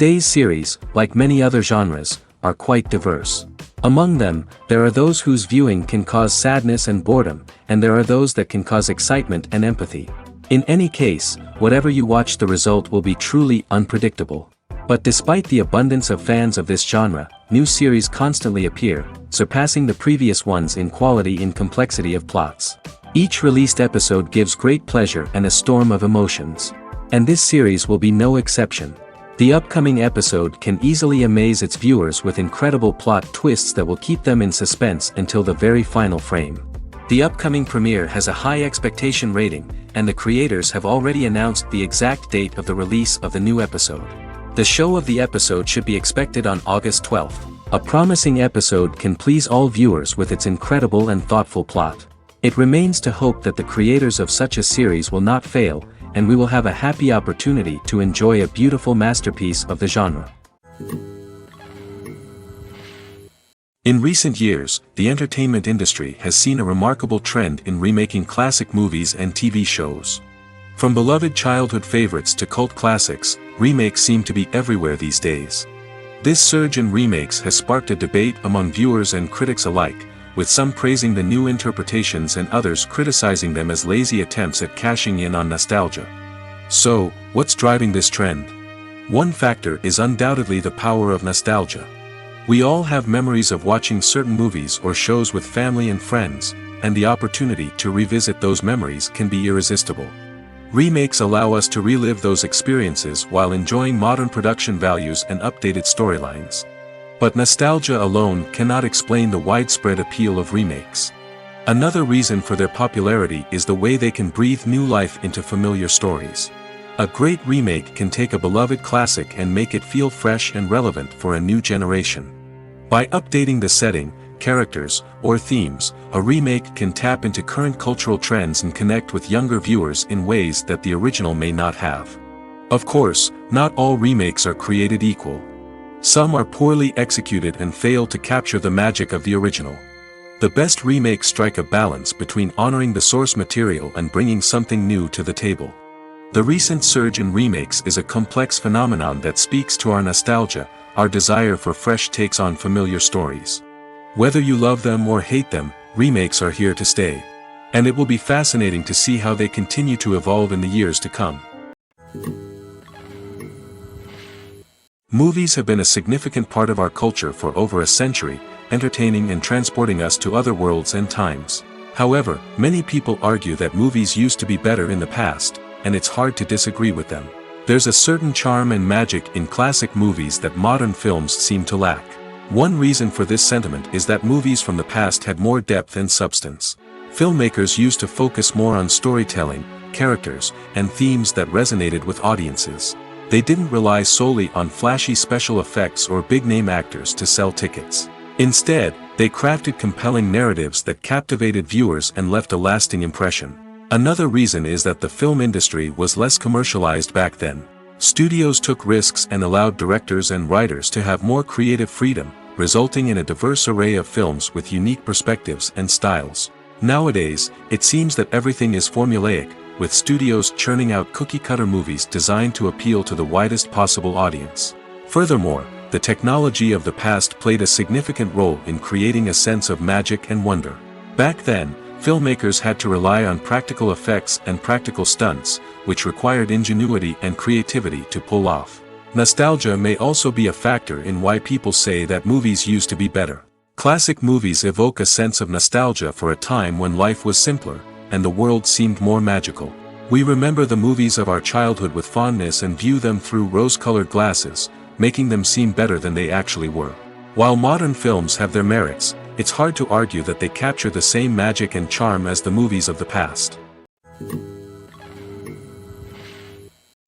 Today's series, like many other genres, are quite diverse. Among them, there are those whose viewing can cause sadness and boredom, and there are those that can cause excitement and empathy. In any case, whatever you watch, the result will be truly unpredictable. But despite the abundance of fans of this genre, new series constantly appear, surpassing the previous ones in quality and complexity of plots. Each released episode gives great pleasure and a storm of emotions. And this series will be no exception. The upcoming episode can easily amaze its viewers with incredible plot twists that will keep them in suspense until the very final frame. The upcoming premiere has a high expectation rating, and the creators have already announced the exact date of the release of the new episode. The show of the episode should be expected on August 12th. A promising episode can please all viewers with its incredible and thoughtful plot. It remains to hope that the creators of such a series will not fail, and we will have a happy opportunity to enjoy a beautiful masterpiece of the genre. In recent years, the entertainment industry has seen a remarkable trend in remaking classic movies and TV shows. From beloved childhood favorites to cult classics, remakes seem to be everywhere these days. This surge in remakes has sparked a debate among viewers and critics alike, with some praising the new interpretations and others criticizing them as lazy attempts at cashing in on nostalgia. So, what's driving this trend? One factor is undoubtedly the power of nostalgia. We all have memories of watching certain movies or shows with family and friends, and the opportunity to revisit those memories can be irresistible. Remakes allow us to relive those experiences while enjoying modern production values and updated storylines. But nostalgia alone cannot explain the widespread appeal of remakes. Another reason for their popularity is the way they can breathe new life into familiar stories. A great remake can take a beloved classic and make it feel fresh and relevant for a new generation. By updating the setting, characters, or themes, a remake can tap into current cultural trends and connect with younger viewers in ways that the original may not have. Of course, not all remakes are created equal. Some are poorly executed and fail to capture the magic of the original. The best remakes strike a balance between honoring the source material and bringing something new to the table. The recent surge in remakes is a complex phenomenon that speaks to our nostalgia, our desire for fresh takes on familiar stories. Whether you love them or hate them, remakes are here to stay. And it will be fascinating to see how they continue to evolve in the years to come. Movies have been a significant part of our culture for over a century, entertaining and transporting us to other worlds and times. However, many people argue that movies used to be better in the past, and it's hard to disagree with them. There's a certain charm and magic in classic movies that modern films seem to lack. One reason for this sentiment is that movies from the past had more depth and substance. Filmmakers used to focus more on storytelling, characters, and themes that resonated with audiences. They didn't rely solely on flashy special effects or big-name actors to sell tickets. Instead, they crafted compelling narratives that captivated viewers and left a lasting impression. Another reason is that the film industry was less commercialized back then. Studios took risks and allowed directors and writers to have more creative freedom, resulting in a diverse array of films with unique perspectives and styles. Nowadays, it seems that everything is formulaic, with studios churning out cookie-cutter movies designed to appeal to the widest possible audience. Furthermore, the technology of the past played a significant role in creating a sense of magic and wonder. Back then, filmmakers had to rely on practical effects and practical stunts, which required ingenuity and creativity to pull off. Nostalgia may also be a factor in why people say that movies used to be better. Classic movies evoke a sense of nostalgia for a time when life was simpler, and the world seemed more magical. We remember the movies of our childhood with fondness and view them through rose-colored glasses, making them seem better than they actually were. While modern films have their merits, it's hard to argue that they capture the same magic and charm as the movies of the past.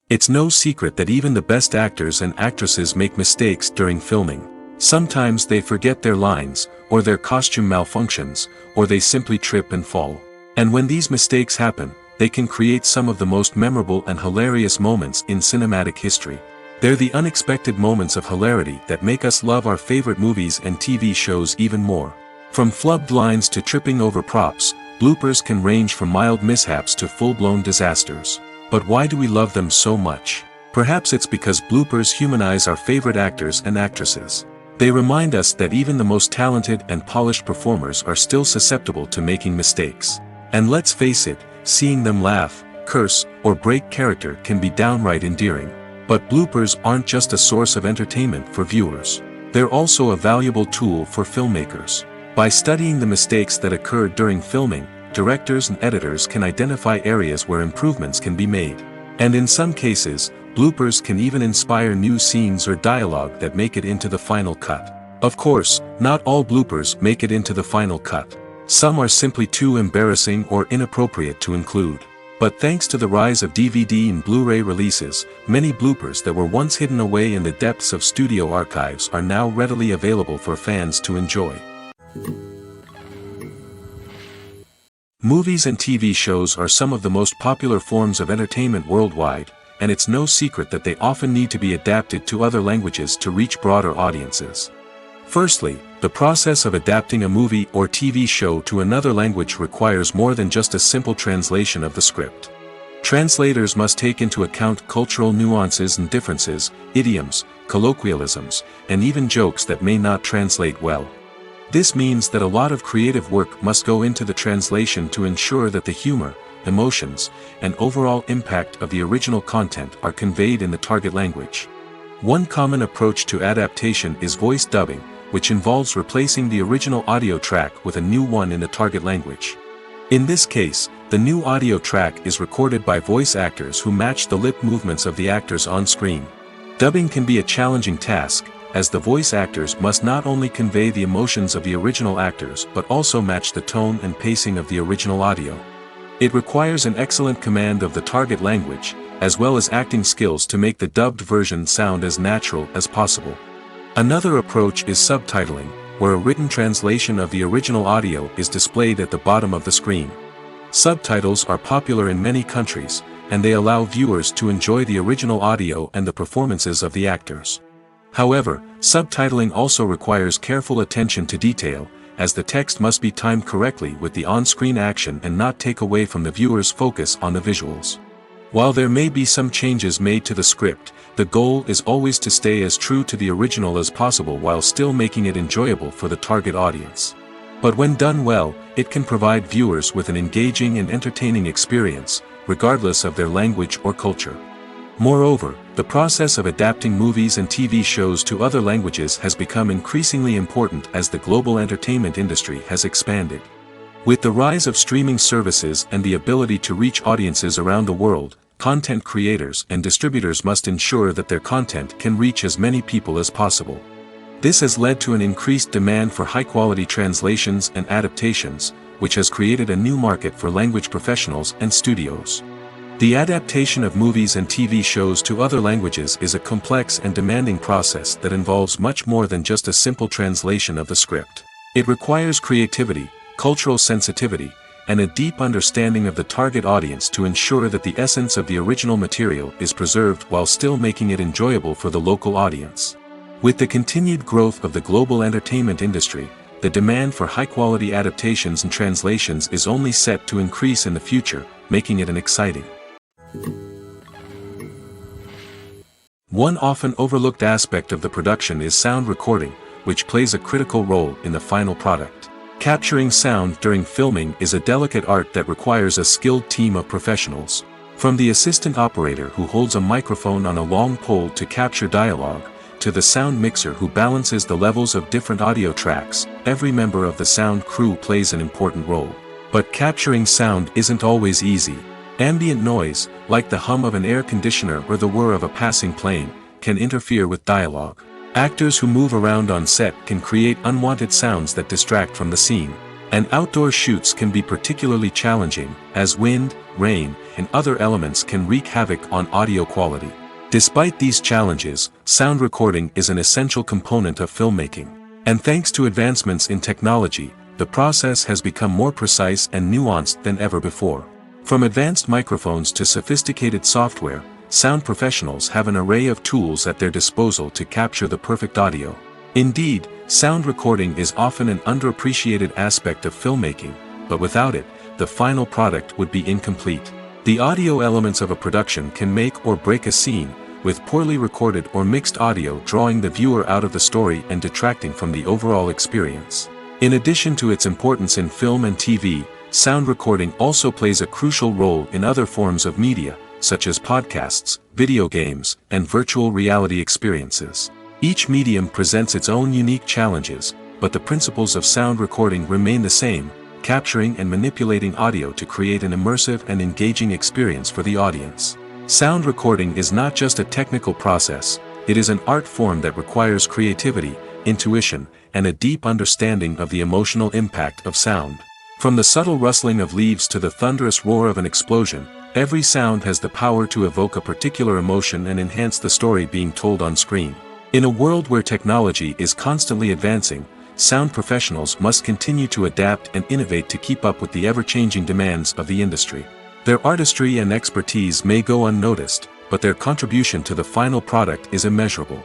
It's no secret that even the best actors and actresses make mistakes during filming. Sometimes they forget their lines, or their costume malfunctions, or they simply trip and fall. And when these mistakes happen, they can create some of the most memorable and hilarious moments in cinematic history. They're the unexpected moments of hilarity that make us love our favorite movies and TV shows even more. From flubbed lines to tripping over props, bloopers can range from mild mishaps to full-blown disasters. But why do we love them so much? Perhaps it's because bloopers humanize our favorite actors and actresses. They remind us that even the most talented and polished performers are still susceptible to making mistakes. And let's face it, seeing them laugh, curse, or break character can be downright endearing. But bloopers aren't just a source of entertainment for viewers. They're also a valuable tool for filmmakers. By studying the mistakes that occurred during filming, directors and editors can identify areas where improvements can be made. And in some cases, bloopers can even inspire new scenes or dialogue that make it into the final cut. Of course, not all bloopers make it into the final cut. Some are simply too embarrassing or inappropriate to include. But thanks to the rise of DVD and Blu-ray releases, many bloopers that were once hidden away in the depths of studio archives are now readily available for fans to enjoy. Movies and TV shows are some of the most popular forms of entertainment worldwide, and it's no secret that they often need to be adapted to other languages to reach broader audiences. Firstly, the process of adapting a movie or TV show to another language requires more than just a simple translation of the script. Translators must take into account cultural nuances and differences, idioms, colloquialisms, and even jokes that may not translate well. This means that a lot of creative work must go into the translation to ensure that the humor, emotions, and overall impact of the original content are conveyed in the target language. One common approach to adaptation is voice dubbing, which involves replacing the original audio track with a new one in the target language. In this case, the new audio track is recorded by voice actors who match the lip movements of the actors on screen. Dubbing can be a challenging task, as the voice actors must not only convey the emotions of the original actors but also match the tone and pacing of the original audio. It requires an excellent command of the target language, as well as acting skills to make the dubbed version sound as natural as possible. Another approach is subtitling, where a written translation of the original audio is displayed at the bottom of the screen. Subtitles are popular in many countries, and they allow viewers to enjoy the original audio and the performances of the actors. However, subtitling also requires careful attention to detail, as the text must be timed correctly with the on-screen action and not take away from the viewer's focus on the visuals. While there may be some changes made to the script, the goal is always to stay as true to the original as possible while still making it enjoyable for the target audience. But when done well, it can provide viewers with an engaging and entertaining experience, regardless of their language or culture. Moreover, the process of adapting movies and TV shows to other languages has become increasingly important as the global entertainment industry has expanded. With the rise of streaming services and the ability to reach audiences around the world, content creators and distributors must ensure that their content can reach as many people as possible. This has led to an increased demand for high-quality translations and adaptations, which has created a new market for language professionals and studios. The adaptation of movies and TV shows to other languages is a complex and demanding process that involves much more than just a simple translation of the script. It requires creativity, cultural sensitivity, and a deep understanding of the target audience to ensure that the essence of the original material is preserved while still making it enjoyable for the local audience. With the continued growth of the global entertainment industry, the demand for high-quality adaptations and translations is only set to increase in the future, making it an exciting. One often overlooked aspect of the production is sound recording, which plays a critical role in the final product. Capturing sound during filming is a delicate art that requires a skilled team of professionals. From the assistant operator who holds a microphone on a long pole to capture dialogue, to the sound mixer who balances the levels of different audio tracks, every member of the sound crew plays an important role. But capturing sound isn't always easy. Ambient noise, like the hum of an air conditioner or the whir of a passing plane, can interfere with dialogue. Actors who move around on set can create unwanted sounds that distract from the scene. And outdoor shoots can be particularly challenging, as wind, rain, and other elements can wreak havoc on audio quality. Despite these challenges, sound recording is an essential component of filmmaking. And thanks to advancements in technology, the process has become more precise and nuanced than ever before. From advanced microphones to sophisticated software, sound professionals have an array of tools at their disposal to capture the perfect audio. Indeed, sound recording is often an underappreciated aspect of filmmaking, but without it, the final product would be incomplete. The audio elements of a production can make or break a scene, with poorly recorded or mixed audio drawing the viewer out of the story and detracting from the overall experience. In addition to its importance in film and TV, sound recording also plays a crucial role in other forms of media, such as podcasts, video games, and virtual reality experiences. Each medium presents its own unique challenges, but the principles of sound recording remain the same, capturing and manipulating audio to create an immersive and engaging experience for the audience. Sound recording is not just a technical process, it is an art form that requires creativity, intuition, and a deep understanding of the emotional impact of sound. From the subtle rustling of leaves to the thunderous roar of an explosion, every sound has the power to evoke a particular emotion and enhance the story being told on screen. In a world where technology is constantly advancing, sound professionals must continue to adapt and innovate to keep up with the ever-changing demands of the industry. Their artistry and expertise may go unnoticed, but their contribution to the final product is immeasurable.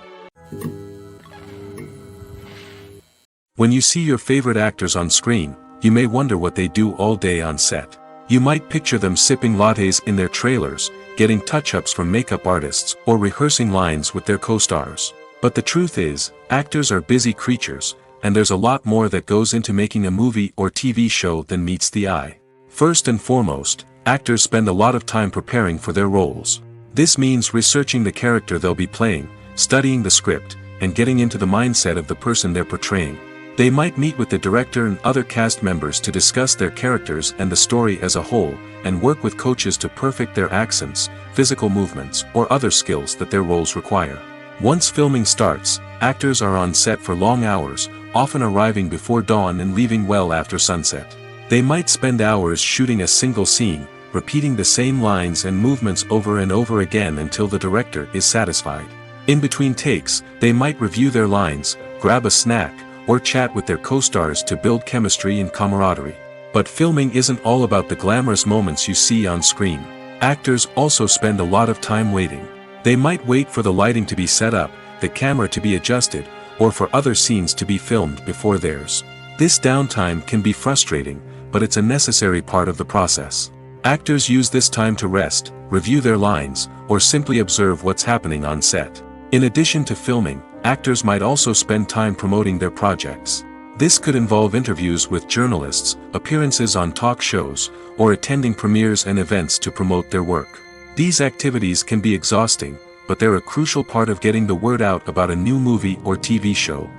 When you see your favorite actors on screen, you may wonder what they do all day on set. You might picture them sipping lattes in their trailers, getting touch-ups from makeup artists, or rehearsing lines with their co-stars. But the truth is, actors are busy creatures, and there's a lot more that goes into making a movie or TV show than meets the eye. First and foremost, actors spend a lot of time preparing for their roles. This means researching the character they'll be playing, studying the script, and getting into the mindset of the person they're portraying. They might meet with the director and other cast members to discuss their characters and the story as a whole, and work with coaches to perfect their accents, physical movements, or other skills that their roles require. Once filming starts, actors are on set for long hours, often arriving before dawn and leaving well after sunset. They might spend hours shooting a single scene, repeating the same lines and movements over and over again until the director is satisfied. In between takes, they might review their lines, grab a snack, or chat with their co-stars to build chemistry and camaraderie. But filming isn't all about the glamorous moments you see on screen. Actors also spend a lot of time waiting. They might wait for the lighting to be set up, the camera to be adjusted, or for other scenes to be filmed before theirs. This downtime can be frustrating, but it's a necessary part of the process. Actors use this time to rest, review their lines, or simply observe what's happening on set. In addition to filming, actors might also spend time promoting their projects. This could involve interviews with journalists, appearances on talk shows, or attending premieres and events to promote their work. These activities can be exhausting, but they're a crucial part of getting the word out about a new movie or TV show.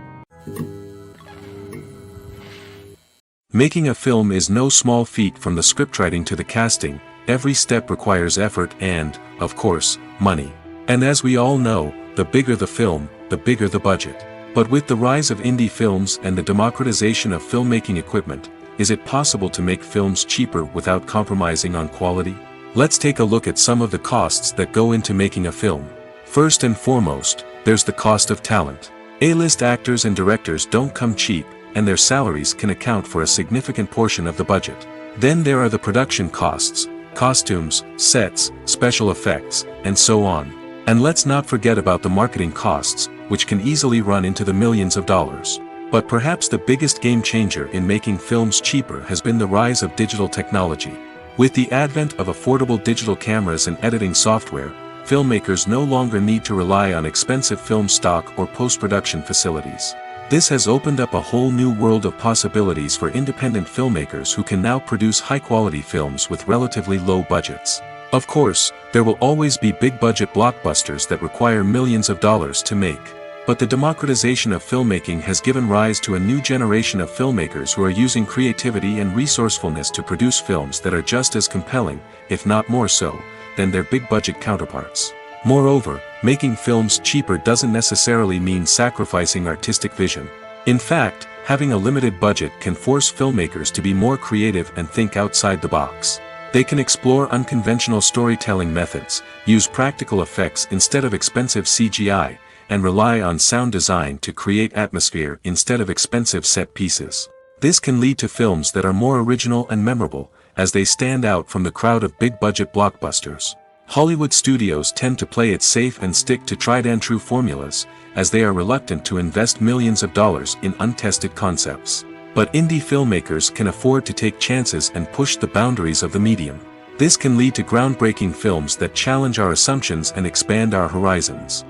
Making a film is no small feat. From the scriptwriting to the casting, every step requires effort and, of course, money. And as we all know, the bigger the film, the bigger the budget. But with the rise of indie films and the democratization of filmmaking equipment, is it possible to make films cheaper without compromising on quality? Let's take a look at some of the costs that go into making a film. First and foremost, there's the cost of talent. A-list actors and directors don't come cheap, and their salaries can account for a significant portion of the budget. Then there are the production costs, costumes, sets, special effects, and so on. And let's not forget about the marketing costs, which can easily run into the millions of dollars. But perhaps the biggest game changer in making films cheaper has been the rise of digital technology. With the advent of affordable digital cameras and editing software, filmmakers no longer need to rely on expensive film stock or post-production facilities. This has opened up a whole new world of possibilities for independent filmmakers who can now produce high-quality films with relatively low budgets. Of course, there will always be big-budget blockbusters that require millions of dollars to make. But the democratization of filmmaking has given rise to a new generation of filmmakers who are using creativity and resourcefulness to produce films that are just as compelling, if not more so, than their big-budget counterparts. Moreover, making films cheaper doesn't necessarily mean sacrificing artistic vision. In fact, having a limited budget can force filmmakers to be more creative and think outside the box. They can explore unconventional storytelling methods, use practical effects instead of expensive CGI, and rely on sound design to create atmosphere instead of expensive set pieces. This can lead to films that are more original and memorable, as they stand out from the crowd of big-budget blockbusters. Hollywood studios tend to play it safe and stick to tried-and-true formulas, as they are reluctant to invest millions of dollars in untested concepts. But indie filmmakers can afford to take chances and push the boundaries of the medium. This can lead to groundbreaking films that challenge our assumptions and expand our horizons.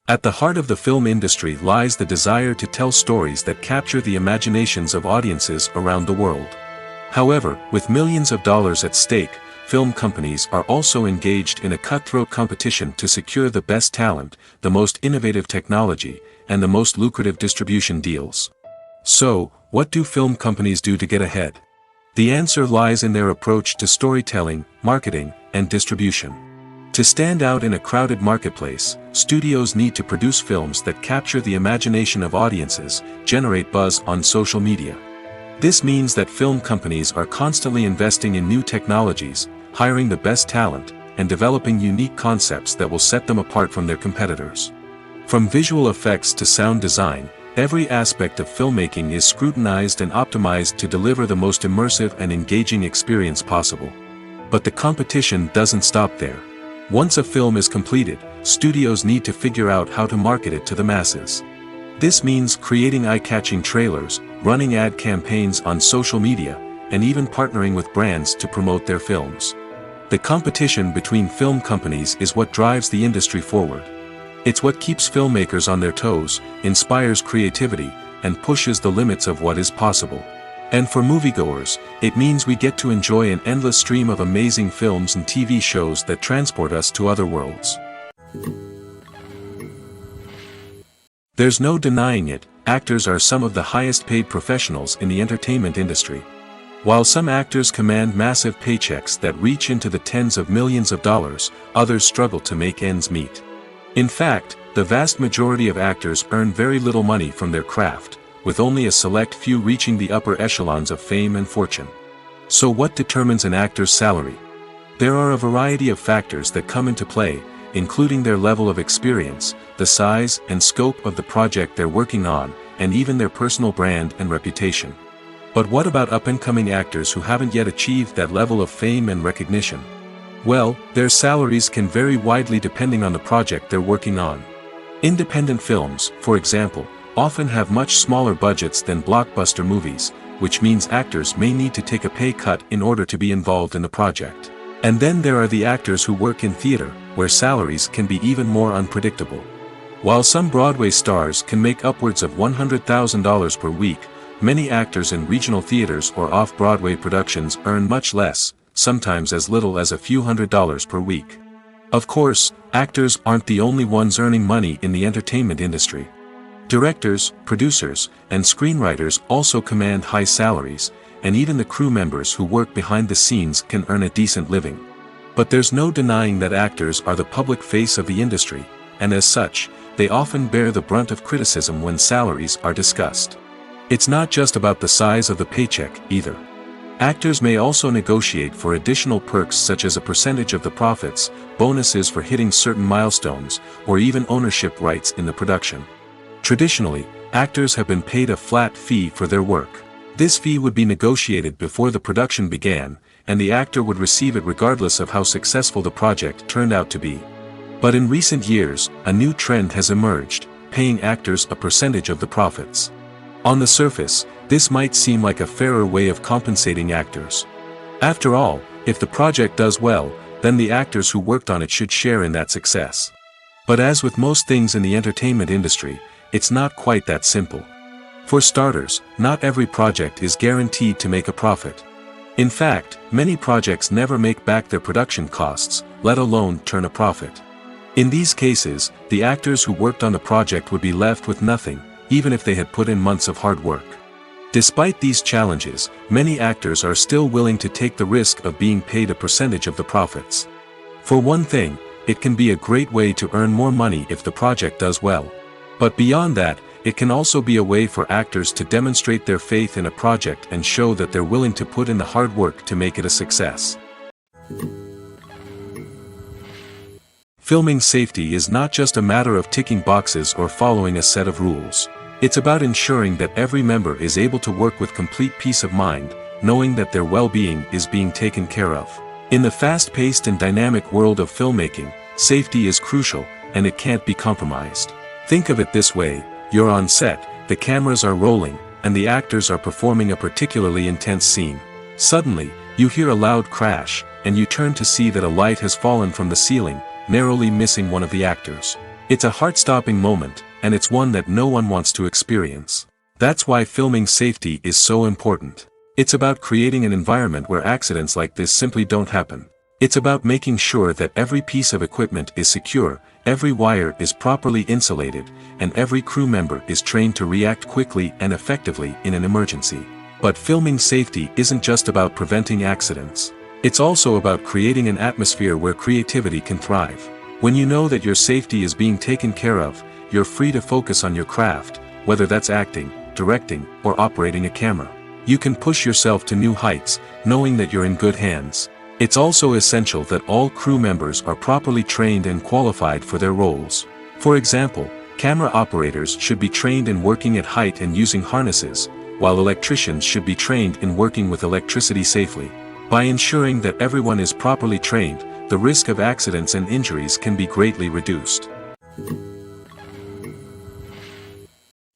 At the heart of the film industry lies the desire to tell stories that capture the imaginations of audiences around the world. However, with millions of dollars at stake, film companies are also engaged in a cutthroat competition to secure the best talent, the most innovative technology, and the most lucrative distribution deals. So, what do film companies do to get ahead? The answer lies in their approach to storytelling, marketing, and distribution. To stand out in a crowded marketplace, studios need to produce films that capture the imagination of audiences, generate buzz on social media. This means that film companies are constantly investing in new technologies, hiring the best talent, and developing unique concepts that will set them apart from their competitors. From visual effects to sound design, every aspect of filmmaking is scrutinized and optimized to deliver the most immersive and engaging experience possible. But the competition doesn't stop there. Once a film is completed, studios need to figure out how to market it to the masses. This means creating eye-catching trailers, running ad campaigns on social media, and even partnering with brands to promote their films. The competition between film companies is what drives the industry forward. It's what keeps filmmakers on their toes, inspires creativity, and pushes the limits of what is possible. And for moviegoers, it means we get to enjoy an endless stream of amazing films and TV shows that transport us to other worlds. There's no denying it, actors are some of the highest paid professionals in the entertainment industry. While some actors command massive paychecks that reach into the tens of millions of dollars, others struggle to make ends meet. In fact, the vast majority of actors earn very little money from their craft, with only a select few reaching the upper echelons of fame and fortune. So what determines an actor's salary? There are a variety of factors that come into play, including their level of experience, the size and scope of the project they're working on, and even their personal brand and reputation. But what about up-and-coming actors who haven't yet achieved that level of fame and recognition? Well, their salaries can vary widely depending on the project they're working on. Independent films, for example, often have much smaller budgets than blockbuster movies, which means actors may need to take a pay cut in order to be involved in the project. And then there are the actors who work in theater, where salaries can be even more unpredictable. While some Broadway stars can make upwards of $100,000 per week, many actors in regional theaters or off-Broadway productions earn much less, sometimes as little as a few $100s per week. Of course, actors aren't the only ones earning money in the entertainment industry. Directors, producers, and screenwriters also command high salaries, and even the crew members who work behind the scenes can earn a decent living. But there's no denying that actors are the public face of the industry, and as such, they often bear the brunt of criticism when salaries are discussed. It's not just about the size of the paycheck, either. Actors may also negotiate for additional perks such as a percentage of the profits, bonuses for hitting certain milestones, or even ownership rights in the production. Traditionally, actors have been paid a flat fee for their work. This fee would be negotiated before the production began, and the actor would receive it regardless of how successful the project turned out to be. But in recent years, a new trend has emerged, paying actors a percentage of the profits. On the surface, this might seem like a fairer way of compensating actors. After all, if the project does well, then the actors who worked on it should share in that success. But as with most things in the entertainment industry, it's not quite that simple. For starters, not every project is guaranteed to make a profit. In fact, many projects never make back their production costs, let alone turn a profit. In these cases, the actors who worked on the project would be left with nothing, even if they had put in months of hard work. Despite these challenges, many actors are still willing to take the risk of being paid a percentage of the profits. For one thing, it can be a great way to earn more money if the project does well. But beyond that, it can also be a way for actors to demonstrate their faith in a project and show that they're willing to put in the hard work to make it a success. Filming safety is not just a matter of ticking boxes or following a set of rules. It's about ensuring that every member is able to work with complete peace of mind, knowing that their well-being is being taken care of. In the fast-paced and dynamic world of filmmaking, safety is crucial, and it can't be compromised. Think of it this way: you're on set, the cameras are rolling, and the actors are performing a particularly intense scene. Suddenly, you hear a loud crash, and you turn to see that a light has fallen from the ceiling, narrowly missing one of the actors. It's a heart-stopping moment, and it's one that no one wants to experience. That's why filming safety is so important. It's about creating an environment where accidents like this simply don't happen. It's about making sure that every piece of equipment is secure, every wire is properly insulated, and every crew member is trained to react quickly and effectively in an emergency. But filming safety isn't just about preventing accidents. It's also about creating an atmosphere where creativity can thrive. When you know that your safety is being taken care of, you're free to focus on your craft, whether that's acting, directing, or operating a camera. You can push yourself to new heights, knowing that you're in good hands. It's also essential that all crew members are properly trained and qualified for their roles. For example, camera operators should be trained in working at height and using harnesses, while electricians should be trained in working with electricity safely. By ensuring that everyone is properly trained, the risk of accidents and injuries can be greatly reduced.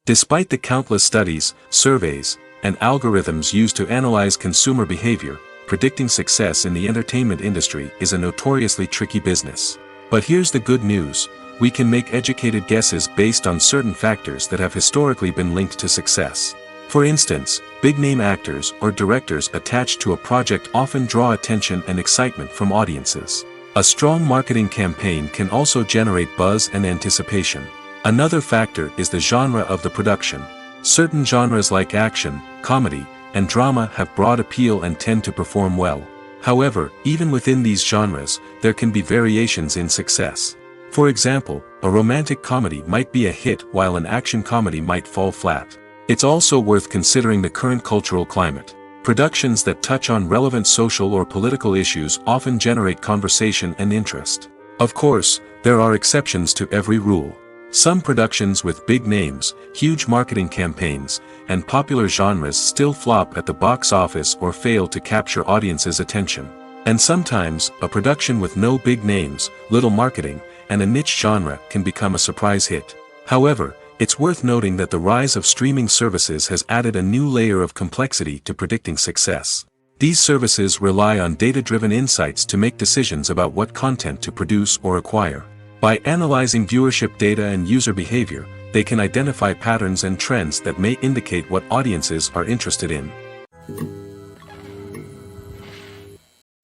Despite the countless studies, surveys, and algorithms used to analyze consumer behavior, predicting success in the entertainment industry is a notoriously tricky business. But here's the good news: we can make educated guesses based on certain factors that have historically been linked to success. For instance, big-name actors or directors attached to a project often draw attention and excitement from audiences. A strong marketing campaign can also generate buzz and anticipation. Another factor is the genre of the production. Certain genres like action, comedy, and drama have broad appeal and tend to perform well. However, even within these genres, there can be variations in success. For example, a romantic comedy might be a hit while an action comedy might fall flat. It's also worth considering the current cultural climate. Productions that touch on relevant social or political issues often generate conversation and interest. Of course, there are exceptions to every rule. Some productions with big names, huge marketing campaigns, and popular genres still flop at the box office or fail to capture audiences' attention. And sometimes, a production with no big names, little marketing, and a niche genre can become a surprise hit. However, it's worth noting that the rise of streaming services has added a new layer of complexity to predicting success. These services rely on data-driven insights to make decisions about what content to produce or acquire. By analyzing viewership data and user behavior, they can identify patterns and trends that may indicate what audiences are interested in.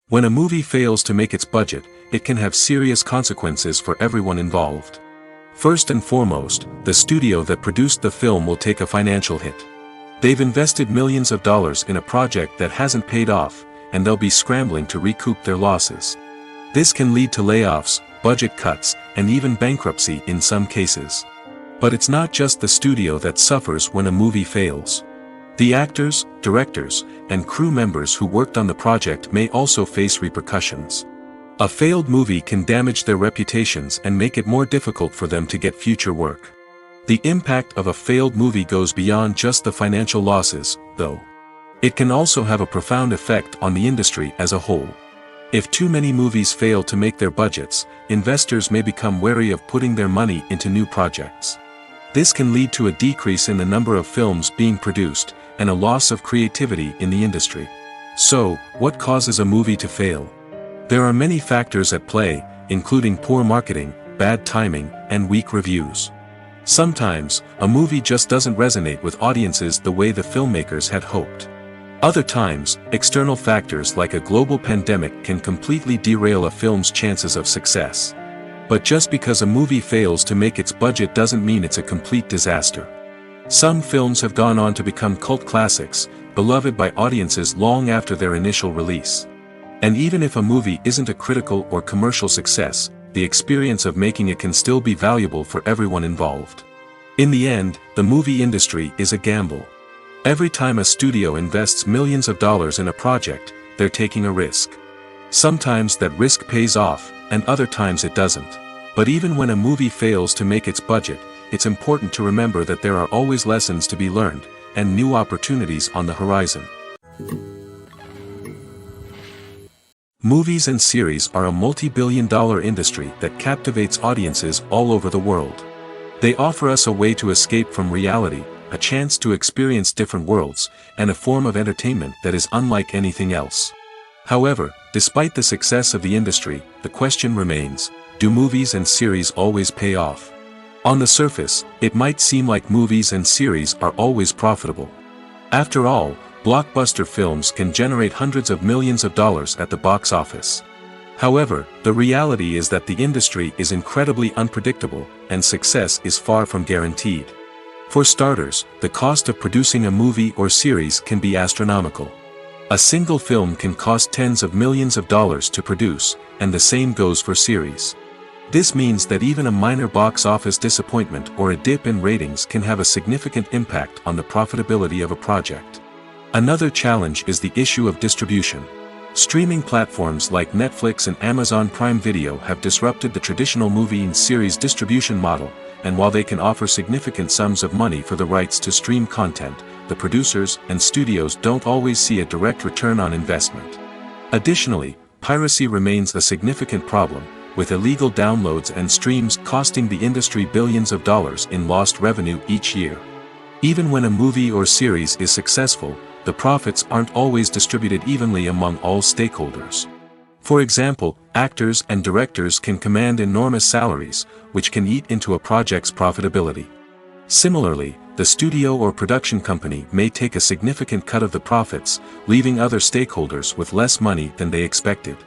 When a movie fails to make its budget, it can have serious consequences for everyone involved. First and foremost, the studio that produced the film will take a financial hit. They've invested millions of dollars in a project that hasn't paid off, and they'll be scrambling to recoup their losses. This can lead to layoffs, budget cuts, and even bankruptcy in some cases. But it's not just the studio that suffers when a movie fails. The actors, directors, and crew members who worked on the project may also face repercussions. A failed movie can damage their reputations and make it more difficult for them to get future work. The impact of a failed movie goes beyond just the financial losses, though. It can also have a profound effect on the industry as a whole. If too many movies fail to make their budgets, investors may become wary of putting their money into new projects. This can lead to a decrease in the number of films being produced, and a loss of creativity in the industry. So, what causes a movie to fail? There are many factors at play, including poor marketing, bad timing, and weak reviews. Sometimes, a movie just doesn't resonate with audiences the way the filmmakers had hoped. Other times, external factors like a global pandemic can completely derail a film's chances of success. But just because a movie fails to make its budget doesn't mean it's a complete disaster. Some films have gone on to become cult classics, beloved by audiences long after their initial release. And even if a movie isn't a critical or commercial success, the experience of making it can still be valuable for everyone involved. In the end, the movie industry is a gamble. Every time a studio invests millions of dollars in a project, they're taking a risk. Sometimes that risk pays off, and other times it doesn't. But even when a movie fails to make its budget, it's important to remember that there are always lessons to be learned, and new opportunities on the horizon. Movies and series are a multi-billion-dollar industry that captivates audiences all over the world. They offer us a way to escape from reality, a chance to experience different worlds, and a form of entertainment that is unlike anything else. However, despite the success of the industry, the question remains, do movies and series always pay off? On the surface, it might seem like movies and series are always profitable. After all, blockbuster films can generate hundreds of millions of dollars at the box office. However, the reality is that the industry is incredibly unpredictable, and success is far from guaranteed. For starters, the cost of producing a movie or series can be astronomical. A single film can cost tens of millions of dollars to produce, and the same goes for series. This means that even a minor box office disappointment or a dip in ratings can have a significant impact on the profitability of a project. Another challenge is the issue of distribution. Streaming platforms like Netflix and Amazon Prime Video have disrupted the traditional movie and series distribution model, and while they can offer significant sums of money for the rights to stream content, the producers and studios don't always see a direct return on investment. Additionally, piracy remains a significant problem, with illegal downloads and streams costing the industry billions of dollars in lost revenue each year. Even when a movie or series is successful, the profits aren't always distributed evenly among all stakeholders. For example, actors and directors can command enormous salaries, which can eat into a project's profitability. Similarly, the studio or production company may take a significant cut of the profits, leaving other stakeholders with less money than they expected.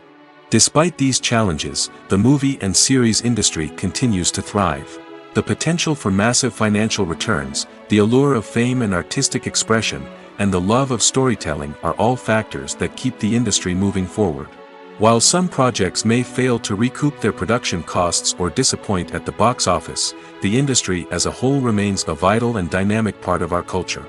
Despite these challenges, the movie and series industry continues to thrive. The potential for massive financial returns, the allure of fame and artistic expression, and the love of storytelling are all factors that keep the industry moving forward. While some projects may fail to recoup their production costs or disappoint at the box office, the industry as a whole remains a vital and dynamic part of our culture.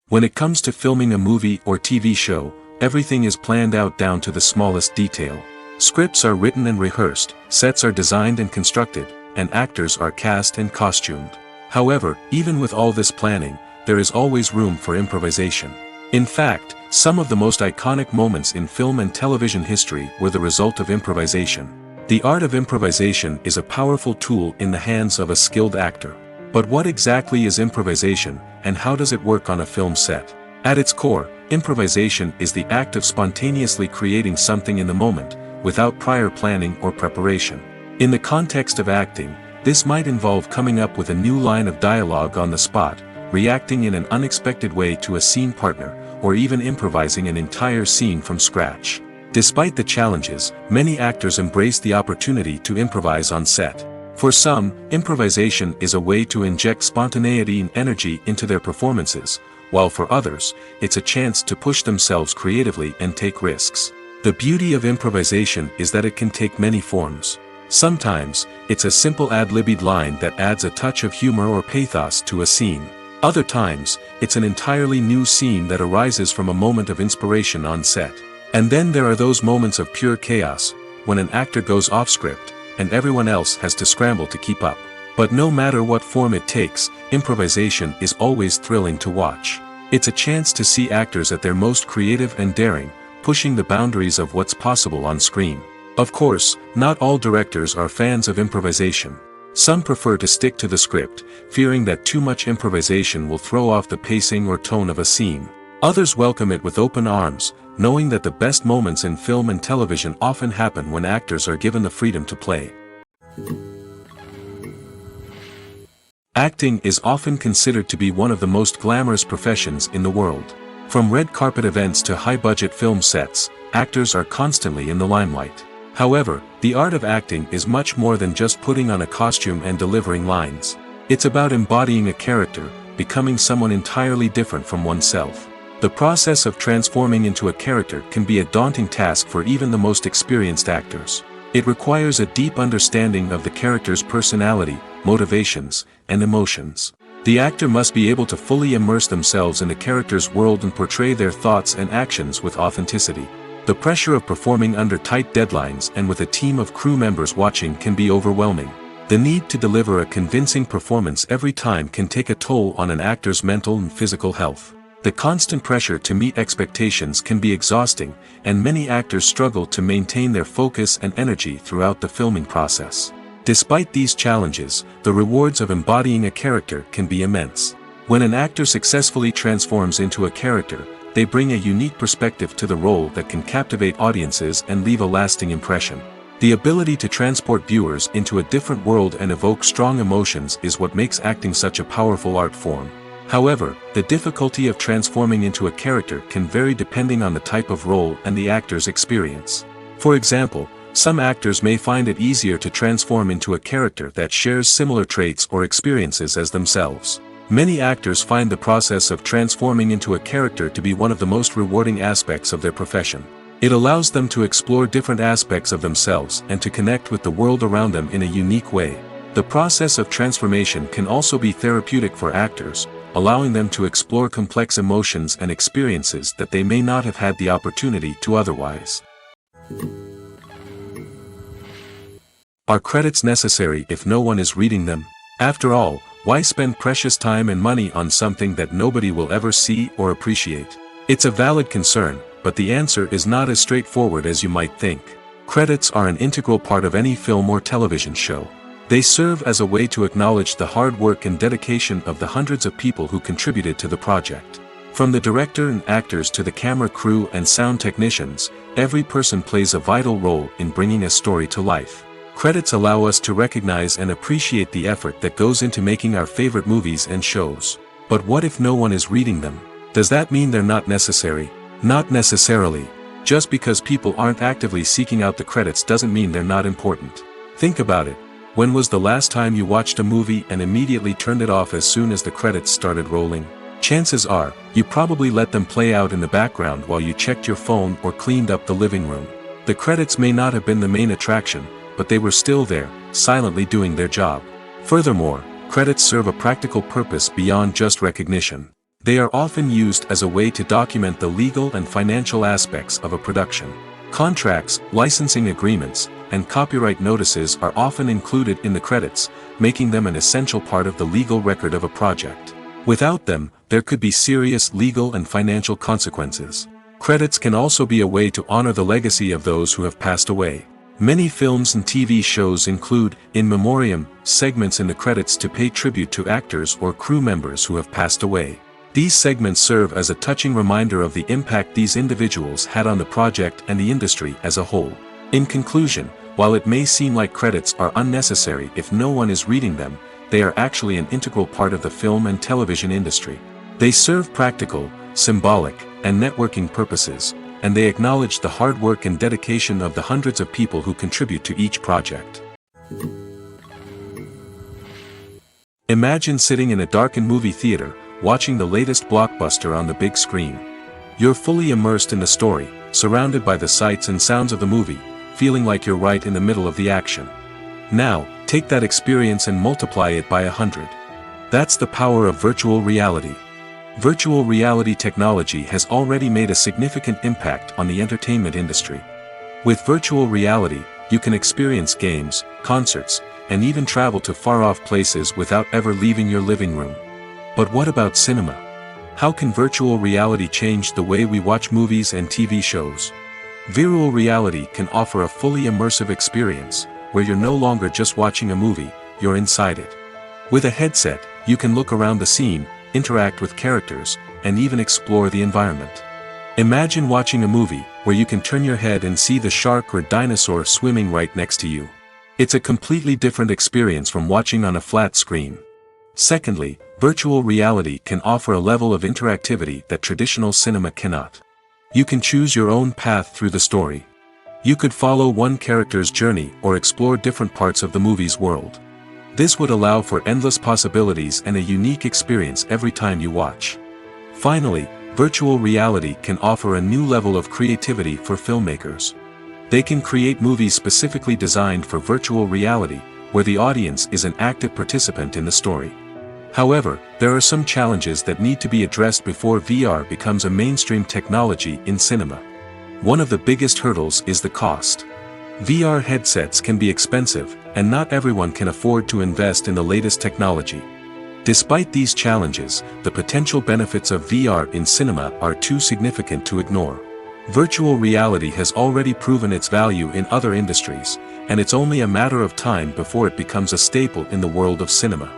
When it comes to filming a movie or TV show, everything is planned out down to the smallest detail. Scripts are written and rehearsed, sets are designed and constructed, and actors are cast and costumed. However, even with all this planning, there is always room for improvisation. In fact, some of the most iconic moments in film and television history were the result of improvisation. The art of improvisation is a powerful tool in the hands of a skilled actor. But what exactly is improvisation, and how does it work on a film set? At its core, improvisation is the act of spontaneously creating something in the moment, without prior planning or preparation. In the context of acting, this might involve coming up with a new line of dialogue on the spot, reacting in an unexpected way to a scene partner, or even improvising an entire scene from scratch. Despite the challenges, many actors embrace the opportunity to improvise on set. For some, improvisation is a way to inject spontaneity and energy into their performances, while for others, it's a chance to push themselves creatively and take risks. The beauty of improvisation is that it can take many forms. Sometimes, it's a simple ad-libbed line that adds a touch of humor or pathos to a scene. Other times, it's an entirely new scene that arises from a moment of inspiration on set. And then there are those moments of pure chaos, when an actor goes off script, and everyone else has to scramble to keep up. But no matter what form it takes, improvisation is always thrilling to watch. It's a chance to see actors at their most creative and daring, pushing the boundaries of what's possible on screen. Of course, not all directors are fans of improvisation. Some prefer to stick to the script, fearing that too much improvisation will throw off the pacing or tone of a scene. Others welcome it with open arms, knowing that the best moments in film and television often happen when actors are given the freedom to play. Acting is often considered to be one of the most glamorous professions in the world. From red carpet events to high-budget film sets, actors are constantly in the limelight. However, the art of acting is much more than just putting on a costume and delivering lines. It's about embodying a character, becoming someone entirely different from oneself. The process of transforming into a character can be a daunting task for even the most experienced actors. It requires a deep understanding of the character's personality, motivations, and emotions. The actor must be able to fully immerse themselves in the character's world and portray their thoughts and actions with authenticity. The pressure of performing under tight deadlines and with a team of crew members watching can be overwhelming. The need to deliver a convincing performance every time can take a toll on an actor's mental and physical health. The constant pressure to meet expectations can be exhausting, and many actors struggle to maintain their focus and energy throughout the filming process. Despite these challenges, the rewards of embodying a character can be immense. When an actor successfully transforms into a character, they bring a unique perspective to the role that can captivate audiences and leave a lasting impression. The ability to transport viewers into a different world and evoke strong emotions is what makes acting such a powerful art form. However, the difficulty of transforming into a character can vary depending on the type of role and the actor's experience. For example, some actors may find it easier to transform into a character that shares similar traits or experiences as themselves. Many actors find the process of transforming into a character to be one of the most rewarding aspects of their profession. It allows them to explore different aspects of themselves and to connect with the world around them in a unique way. The process of transformation can also be therapeutic for actors, allowing them to explore complex emotions and experiences that they may not have had the opportunity to otherwise. Are credits necessary if no one is reading them? After all, why spend precious time and money on something that nobody will ever see or appreciate? It's a valid concern, but the answer is not as straightforward as you might think. Credits are an integral part of any film or television show. They serve as a way to acknowledge the hard work and dedication of the hundreds of people who contributed to the project. From the director and actors to the camera crew and sound technicians, every person plays a vital role in bringing a story to life. Credits allow us to recognize and appreciate the effort that goes into making our favorite movies and shows. But what if no one is reading them? Does that mean they're not necessary? Not necessarily. Just because people aren't actively seeking out the credits doesn't mean they're not important. Think about it. When was the last time you watched a movie and immediately turned it off as soon as the credits started rolling? Chances are, you probably let them play out in the background while you checked your phone or cleaned up the living room. The credits may not have been the main attraction, but they were still there, silently doing their job. Furthermore, credits serve a practical purpose beyond just recognition. They are often used as a way to document the legal and financial aspects of a production. Contracts, licensing agreements, and copyright notices are often included in the credits, making them an essential part of the legal record of a project. Without them, there could be serious legal and financial consequences. Credits can also be a way to honor the legacy of those who have passed away. Many films and TV shows include, in memoriam, segments in the credits to pay tribute to actors or crew members who have passed away. These segments serve as a touching reminder of the impact these individuals had on the project and the industry as a whole. In conclusion, while it may seem like credits are unnecessary if no one is reading them, they are actually an integral part of the film and television industry. They serve practical, symbolic, and networking purposes, and they acknowledge the hard work and dedication of the hundreds of people who contribute to each project. Imagine sitting in a darkened movie theater, watching the latest blockbuster on the big screen. You're fully immersed in the story, surrounded by the sights and sounds of the movie, feeling like you're right in the middle of the action. Now, take that experience and multiply it by 100. That's the power of virtual reality. Virtual reality technology has already made a significant impact on the entertainment industry. With virtual reality, you can experience games, concerts, and even travel to far-off places without ever leaving your living room. But what about cinema? How can virtual reality change the way we watch movies and TV shows? Virtual reality can offer a fully immersive experience, where you're no longer just watching a movie, you're inside it. With a headset, you can look around the scene, interact with characters, and even explore the environment. Imagine watching a movie where you can turn your head and see the shark or dinosaur swimming right next to you. It's a completely different experience from watching on a flat screen. Secondly, virtual reality can offer a level of interactivity that traditional cinema cannot. You can choose your own path through the story. You could follow one character's journey or explore different parts of the movie's world. This would allow for endless possibilities and a unique experience every time you watch. Finally, virtual reality can offer a new level of creativity for filmmakers. They can create movies specifically designed for virtual reality, where the audience is an active participant in the story. However, there are some challenges that need to be addressed before VR becomes a mainstream technology in cinema. One of the biggest hurdles is the cost. VR headsets can be expensive, and not everyone can afford to invest in the latest technology. Despite these challenges, the potential benefits of VR in cinema are too significant to ignore. Virtual reality has already proven its value in other industries, and it's only a matter of time before it becomes a staple in the world of cinema.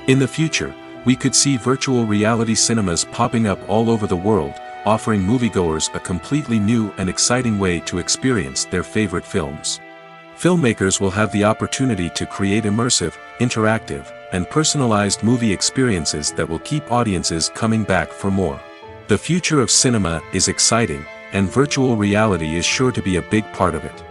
In the future, we could see virtual reality cinemas popping up all over the world, offering moviegoers a completely new and exciting way to experience their favorite films. Filmmakers will have the opportunity to create immersive, interactive, and personalized movie experiences that will keep audiences coming back for more. The future of cinema is exciting, and virtual reality is sure to be a big part of it.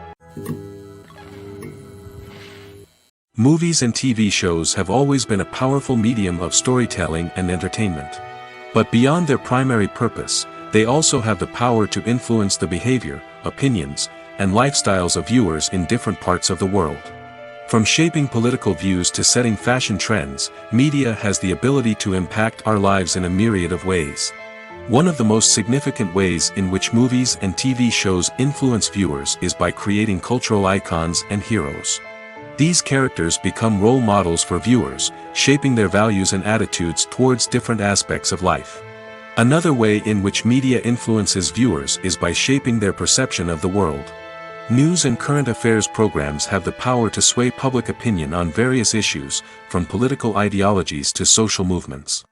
Movies and TV shows have always been a powerful medium of storytelling and entertainment. But beyond their primary purpose, they also have the power to influence the behavior, opinions, and lifestyles of viewers in different parts of the world. From shaping political views to setting fashion trends, media has the ability to impact our lives in a myriad of ways. One of the most significant ways in which movies and TV shows influence viewers is by creating cultural icons and heroes. These characters become role models for viewers, shaping their values and attitudes towards different aspects of life. Another way in which media influences viewers is by shaping their perception of the world. News and current affairs programs have the power to sway public opinion on various issues, from political ideologies to social movements.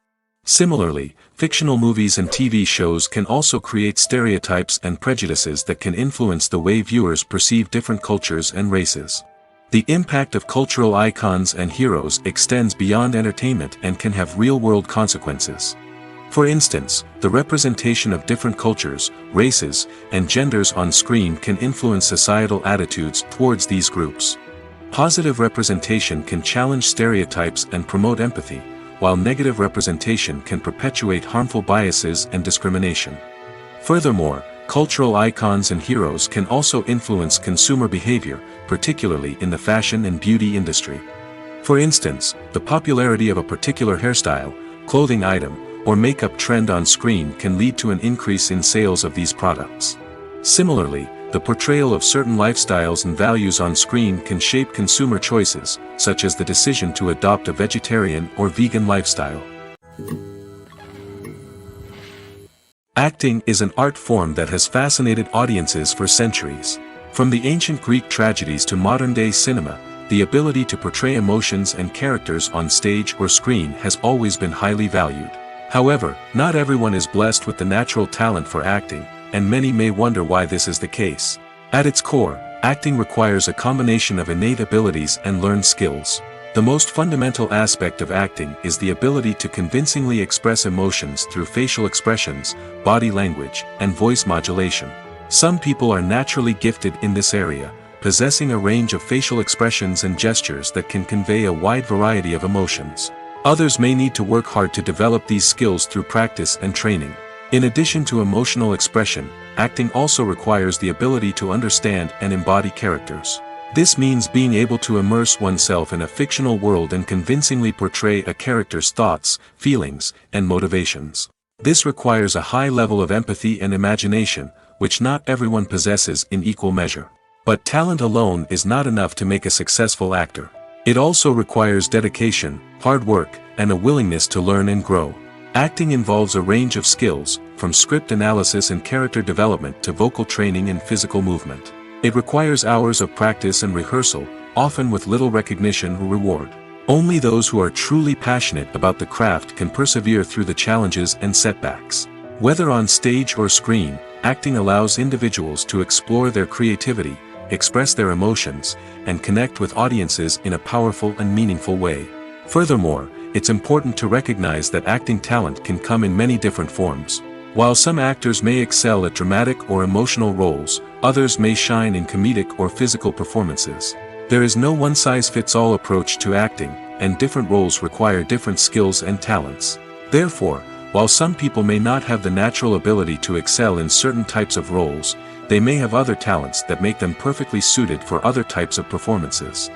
Similarly, fictional movies and TV shows can also create stereotypes and prejudices that can influence the way viewers perceive different cultures and races. The impact of cultural icons and heroes extends beyond entertainment and can have real-world consequences. For instance, the representation of different cultures, races, and genders on screen can influence societal attitudes towards these groups. Positive representation can challenge stereotypes and promote empathy, while negative representation can perpetuate harmful biases and discrimination. Furthermore, cultural icons and heroes can also influence consumer behavior, particularly in the fashion and beauty industry. For instance, the popularity of a particular hairstyle, clothing item, or makeup trend on screen can lead to an increase in sales of these products. Similarly, the portrayal of certain lifestyles and values on screen can shape consumer choices, such as the decision to adopt a vegetarian or vegan lifestyle. Acting is an art form that has fascinated audiences for centuries. From the ancient Greek tragedies to modern-day cinema, the ability to portray emotions and characters on stage or screen has always been highly valued. However, not everyone is blessed with the natural talent for acting, and many may wonder why this is the case. At its core, acting requires a combination of innate abilities and learned skills. The most fundamental aspect of acting is the ability to convincingly express emotions through facial expressions, body language, and voice modulation. Some people are naturally gifted in this area, possessing a range of facial expressions and gestures that can convey a wide variety of emotions. Others may need to work hard to develop these skills through practice and training. In addition to emotional expression, acting also requires the ability to understand and embody characters. This means being able to immerse oneself in a fictional world and convincingly portray a character's thoughts, feelings, and motivations. This requires a high level of empathy and imagination, which not everyone possesses in equal measure. But talent alone is not enough to make a successful actor. It also requires dedication, hard work, and a willingness to learn and grow. Acting involves a range of skills, from script analysis and character development to vocal training and physical movement. It requires hours of practice and rehearsal, often with little recognition or reward. Only those who are truly passionate about the craft can persevere through the challenges and setbacks. Whether on stage or screen, acting allows individuals to explore their creativity, express their emotions, and connect with audiences in a powerful and meaningful way. Furthermore, it's important to recognize that acting talent can come in many different forms. While some actors may excel at dramatic or emotional roles, others may shine in comedic or physical performances. There is no one-size-fits-all approach to acting, and different roles require different skills and talents. Therefore, while some people may not have the natural ability to excel in certain types of roles, they may have other talents that make them perfectly suited for other types of performances.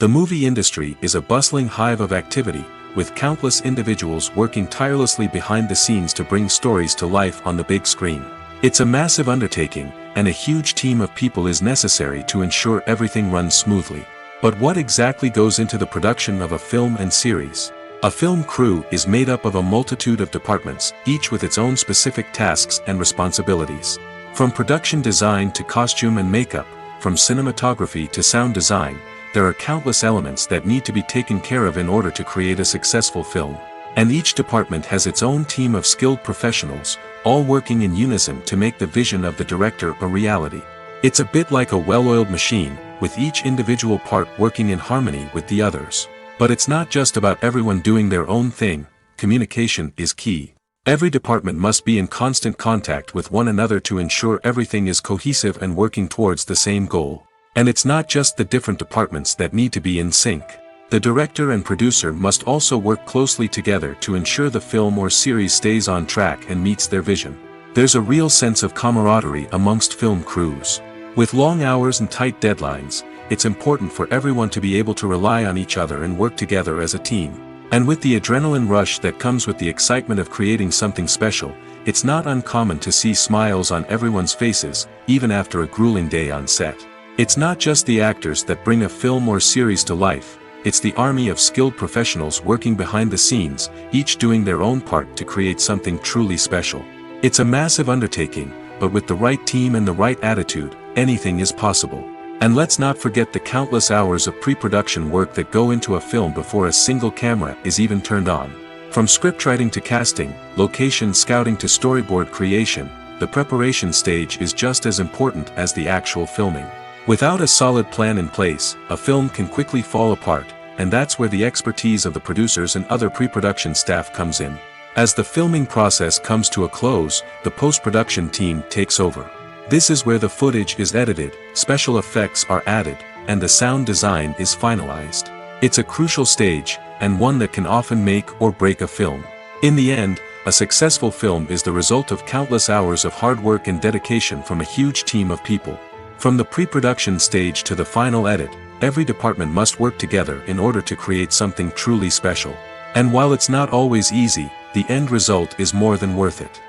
The movie industry is a bustling hive of activity, with countless individuals working tirelessly behind the scenes to bring stories to life on the big screen. It's a massive undertaking, and a huge team of people is necessary to ensure everything runs smoothly. But what exactly goes into the production of a film and series? A film crew is made up of a multitude of departments, each with its own specific tasks and responsibilities. From production design to costume and makeup, from cinematography to sound design, there are countless elements that need to be taken care of in order to create a successful film. And each department has its own team of skilled professionals, all working in unison to make the vision of the director a reality. It's a bit like a well-oiled machine, with each individual part working in harmony with the others. But it's not just about everyone doing their own thing. Communication is key. Every department must be in constant contact with one another to ensure everything is cohesive and working towards the same goal. And it's not just the different departments that need to be in sync. The director and producer must also work closely together to ensure the film or series stays on track and meets their vision. There's a real sense of camaraderie amongst film crews. With long hours and tight deadlines, it's important for everyone to be able to rely on each other and work together as a team. And with the adrenaline rush that comes with the excitement of creating something special, it's not uncommon to see smiles on everyone's faces, even after a grueling day on set. It's not just the actors that bring a film or series to life, it's the army of skilled professionals working behind the scenes, each doing their own part to create something truly special. It's a massive undertaking, but with the right team and the right attitude, anything is possible. And let's not forget the countless hours of pre-production work that go into a film before a single camera is even turned on. From scriptwriting to casting, location scouting to storyboard creation, the preparation stage is just as important as the actual filming. Without a solid plan in place, a film can quickly fall apart, and that's where the expertise of the producers and other pre-production staff comes in. As the filming process comes to a close, the post-production team takes over. This is where the footage is edited, special effects are added, and the sound design is finalized. It's a crucial stage, and one that can often make or break a film. In the end, a successful film is the result of countless hours of hard work and dedication from a huge team of people. From the pre-production stage to the final edit, every department must work together in order to create something truly special. And while it's not always easy, the end result is more than worth it.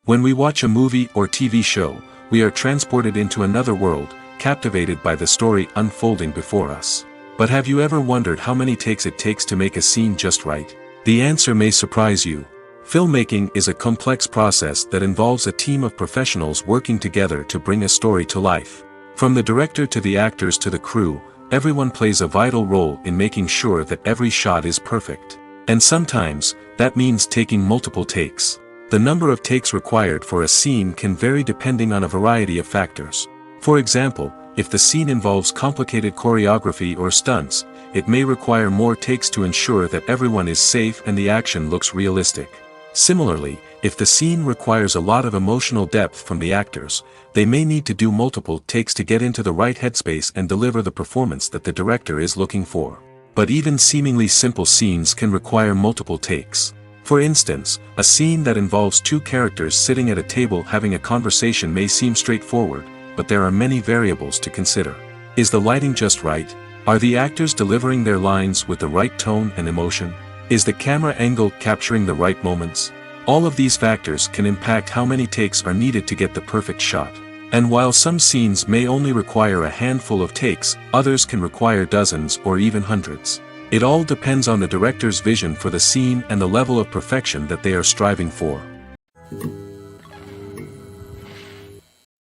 When we watch a movie or TV show, we are transported into another world, captivated by the story unfolding before us. But have you ever wondered how many takes it takes to make a scene just right? The answer may surprise you. Filmmaking is a complex process that involves a team of professionals working together to bring a story to life. From the director to the actors to the crew, everyone plays a vital role in making sure that every shot is perfect. And sometimes, that means taking multiple takes. The number of takes required for a scene can vary depending on a variety of factors. For example, if the scene involves complicated choreography or stunts, it may require more takes to ensure that everyone is safe and the action looks realistic. Similarly, if the scene requires a lot of emotional depth from the actors, they may need to do multiple takes to get into the right headspace and deliver the performance that the director is looking for. But even seemingly simple scenes can require multiple takes. For instance, a scene that involves two characters sitting at a table having a conversation may seem straightforward, but there are many variables to consider. Is the lighting just right? Are the actors delivering their lines with the right tone and emotion? Is the camera angle capturing the right moments? All of these factors can impact how many takes are needed to get the perfect shot. And while some scenes may only require a handful of takes, others can require dozens or even hundreds. It all depends on the director's vision for the scene and the level of perfection that they are striving for.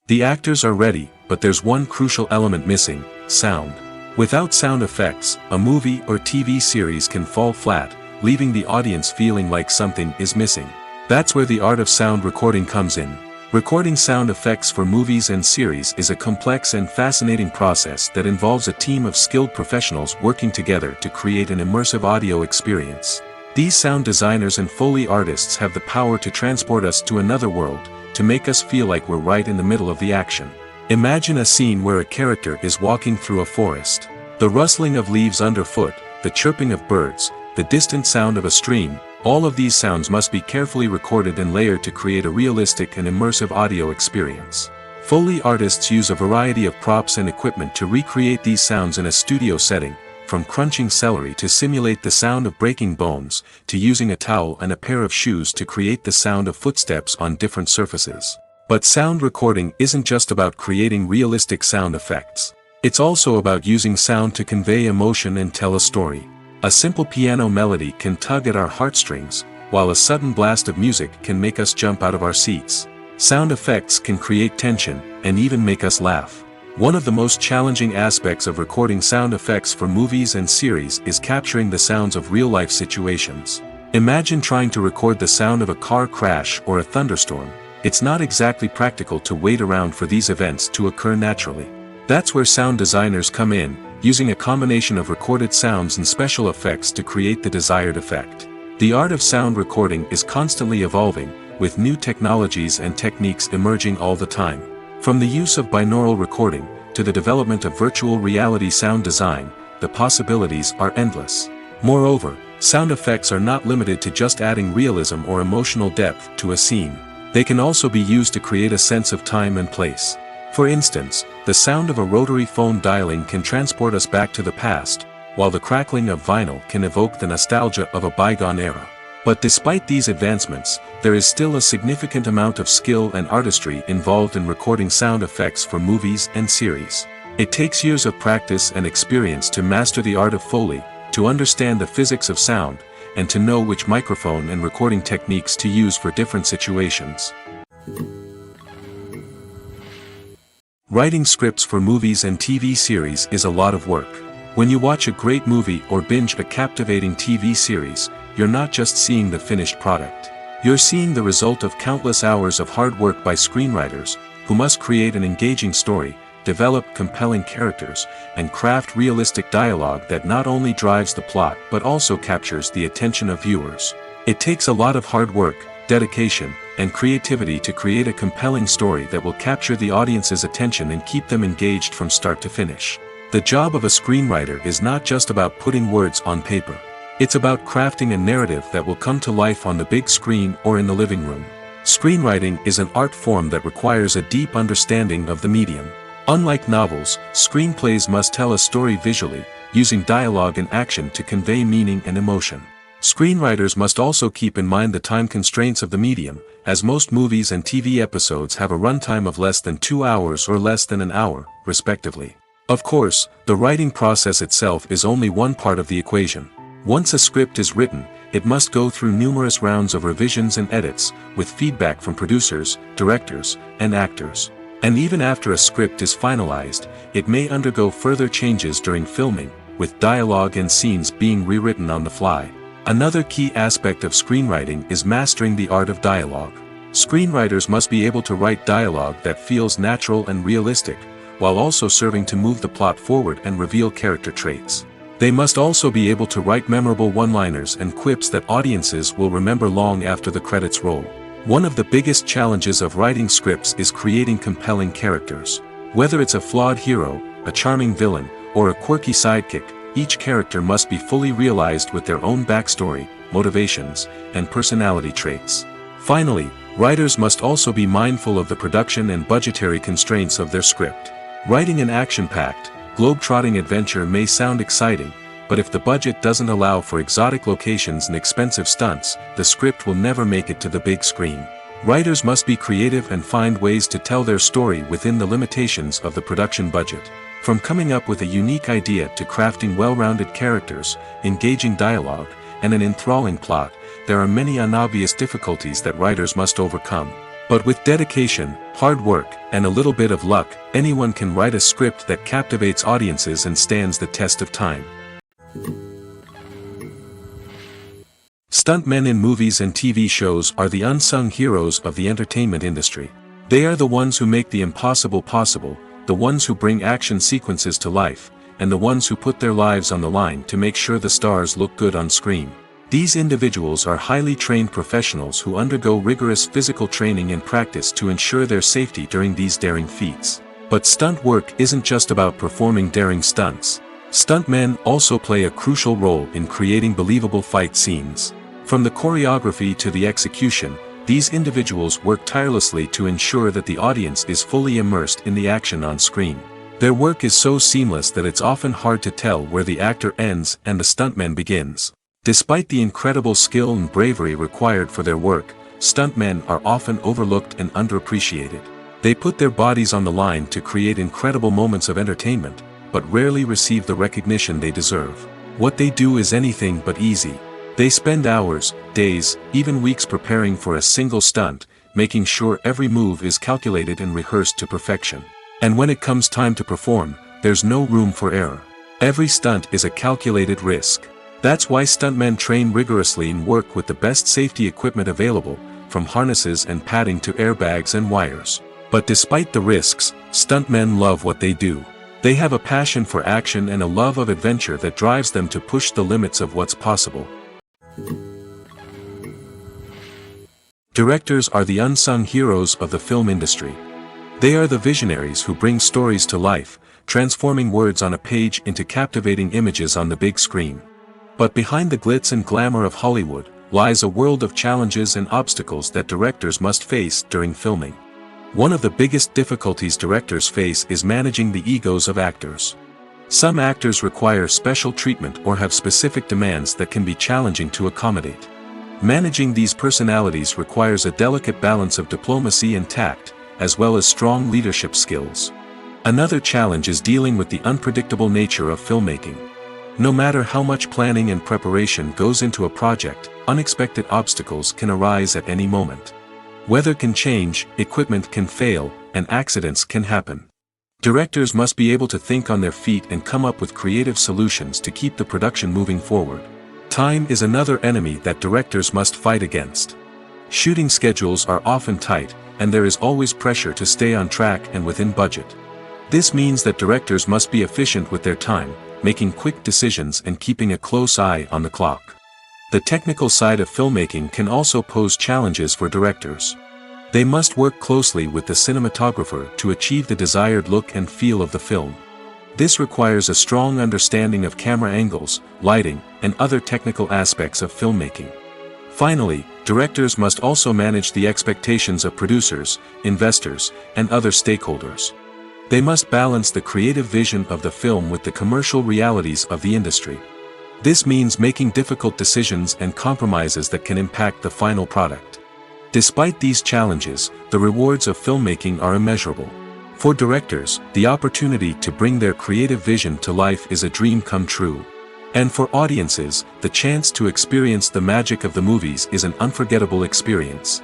The actors are ready, but there's one crucial element missing: sound. Without sound effects, a movie or TV series can fall flat, leaving the audience feeling like something is missing. That's where the art of sound recording comes in. Recording sound effects for movies and series is a complex and fascinating process that involves a team of skilled professionals working together to create an immersive audio experience. These sound designers and Foley artists have the power to transport us to another world, to make us feel like we're right in the middle of the action. Imagine a scene where a character is walking through a forest. The rustling of leaves underfoot, the chirping of birds, the distant sound of a stream, all of these sounds must be carefully recorded and layered to create a realistic and immersive audio experience. Foley artists use a variety of props and equipment to recreate these sounds in a studio setting, from crunching celery to simulate the sound of breaking bones, to using a towel and a pair of shoes to create the sound of footsteps on different surfaces. But sound recording isn't just about creating realistic sound effects. It's also about using sound to convey emotion and tell a story. A simple piano melody can tug at our heartstrings, while a sudden blast of music can make us jump out of our seats. Sound effects can create tension, and even make us laugh. One of the most challenging aspects of recording sound effects for movies and series is capturing the sounds of real-life situations. Imagine trying to record the sound of a car crash or a thunderstorm. It's not exactly practical to wait around for these events to occur naturally. That's where sound designers come in, using a combination of recorded sounds and special effects to create the desired effect. The art of sound recording is constantly evolving, with new technologies and techniques emerging all the time. From the use of binaural recording, to the development of virtual reality sound design, the possibilities are endless. Moreover, sound effects are not limited to just adding realism or emotional depth to a scene. They can also be used to create a sense of time and place. For instance, the sound of a rotary phone dialing can transport us back to the past, while the crackling of vinyl can evoke the nostalgia of a bygone era. But despite these advancements, there is still a significant amount of skill and artistry involved in recording sound effects for movies and series. It takes years of practice and experience to master the art of Foley, to understand the physics of sound, and to know which microphone and recording techniques to use for different situations. Writing scripts for movies and TV series is a lot of work. When you watch a great movie or binge a captivating TV series, you're not just seeing the finished product. You're seeing the result of countless hours of hard work by screenwriters, who must create an engaging story, develop compelling characters, and craft realistic dialogue that not only drives the plot but also captures the attention of viewers. It takes a lot of hard work, dedication, and creativity to create a compelling story that will capture the audience's attention and keep them engaged from start to finish. The job of a screenwriter is not just about putting words on paper. It's about crafting a narrative that will come to life on the big screen or in the living room. Screenwriting is an art form that requires a deep understanding of the medium. Unlike novels, screenplays must tell a story visually, using dialogue and action to convey meaning and emotion. Screenwriters must also keep in mind the time constraints of the medium, as most movies and TV episodes have a runtime of less than 2 hours or less than an hour, respectively. Of course, the writing process itself is only one part of the equation. Once a script is written, it must go through numerous rounds of revisions and edits, with feedback from producers, directors, and actors. And even after a script is finalized, it may undergo further changes during filming, with dialogue and scenes being rewritten on the fly. Another key aspect of screenwriting is mastering the art of dialogue. Screenwriters must be able to write dialogue that feels natural and realistic, while also serving to move the plot forward and reveal character traits. They must also be able to write memorable one-liners and quips that audiences will remember long after the credits roll. One of the biggest challenges of writing scripts is creating compelling characters. Whether it's a flawed hero, a charming villain, or a quirky sidekick, each character must be fully realized with their own backstory, motivations, and personality traits. Finally, writers must also be mindful of the production and budgetary constraints of their script. Writing an action-packed, globe-trotting adventure may sound exciting, but if the budget doesn't allow for exotic locations and expensive stunts, the script will never make it to the big screen. Writers must be creative and find ways to tell their story within the limitations of the production budget. From coming up with a unique idea to crafting well-rounded characters, engaging dialogue, and an enthralling plot, there are many unobvious difficulties that writers must overcome. But with dedication, hard work, and a little bit of luck, anyone can write a script that captivates audiences and stands the test of time. Stuntmen in movies and TV shows are the unsung heroes of the entertainment industry. They are the ones who make the impossible possible, the ones who bring action sequences to life, and the ones who put their lives on the line to make sure the stars look good on screen. These individuals are highly trained professionals who undergo rigorous physical training and practice to ensure their safety during these daring feats. But stunt work isn't just about performing daring stunts. Stuntmen also play a crucial role in creating believable fight scenes. From the choreography to the execution, these individuals work tirelessly to ensure that the audience is fully immersed in the action on screen. Their work is so seamless that it's often hard to tell where the actor ends and the stuntman begins. Despite the incredible skill and bravery required for their work, stuntmen are often overlooked and underappreciated. They put their bodies on the line to create incredible moments of entertainment, but rarely receive the recognition they deserve. What they do is anything but easy. They spend hours, days, even weeks preparing for a single stunt, making sure every move is calculated and rehearsed to perfection. And when it comes time to perform, there's no room for error. Every stunt is a calculated risk. That's why stuntmen train rigorously and work with the best safety equipment available, from harnesses and padding to airbags and wires. But despite the risks, stuntmen love what they do. They have a passion for action and a love of adventure that drives them to push the limits of what's possible. Directors are the unsung heroes of the film industry. They are the visionaries who bring stories to life, transforming words on a page into captivating images on the big screen. But behind the glitz and glamour of Hollywood, lies a world of challenges and obstacles that directors must face during filming. One of the biggest difficulties directors face is managing the egos of actors. Some actors require special treatment or have specific demands that can be challenging to accommodate. Managing these personalities requires a delicate balance of diplomacy and tact, as well as strong leadership skills. Another challenge is dealing with the unpredictable nature of filmmaking. No matter how much planning and preparation goes into a project, unexpected obstacles can arise at any moment. Weather can change, equipment can fail, and accidents can happen. Directors must be able to think on their feet and come up with creative solutions to keep the production moving forward. Time is another enemy that directors must fight against. Shooting schedules are often tight, and there is always pressure to stay on track and within budget. This means that directors must be efficient with their time, making quick decisions and keeping a close eye on the clock. The technical side of filmmaking can also pose challenges for directors. They must work closely with the cinematographer to achieve the desired look and feel of the film. This requires a strong understanding of camera angles, lighting, and other technical aspects of filmmaking. Finally, directors must also manage the expectations of producers, investors, and other stakeholders. They must balance the creative vision of the film with the commercial realities of the industry. This means making difficult decisions and compromises that can impact the final product. Despite these challenges, the rewards of filmmaking are immeasurable. For directors, the opportunity to bring their creative vision to life is a dream come true. And for audiences, the chance to experience the magic of the movies is an unforgettable experience.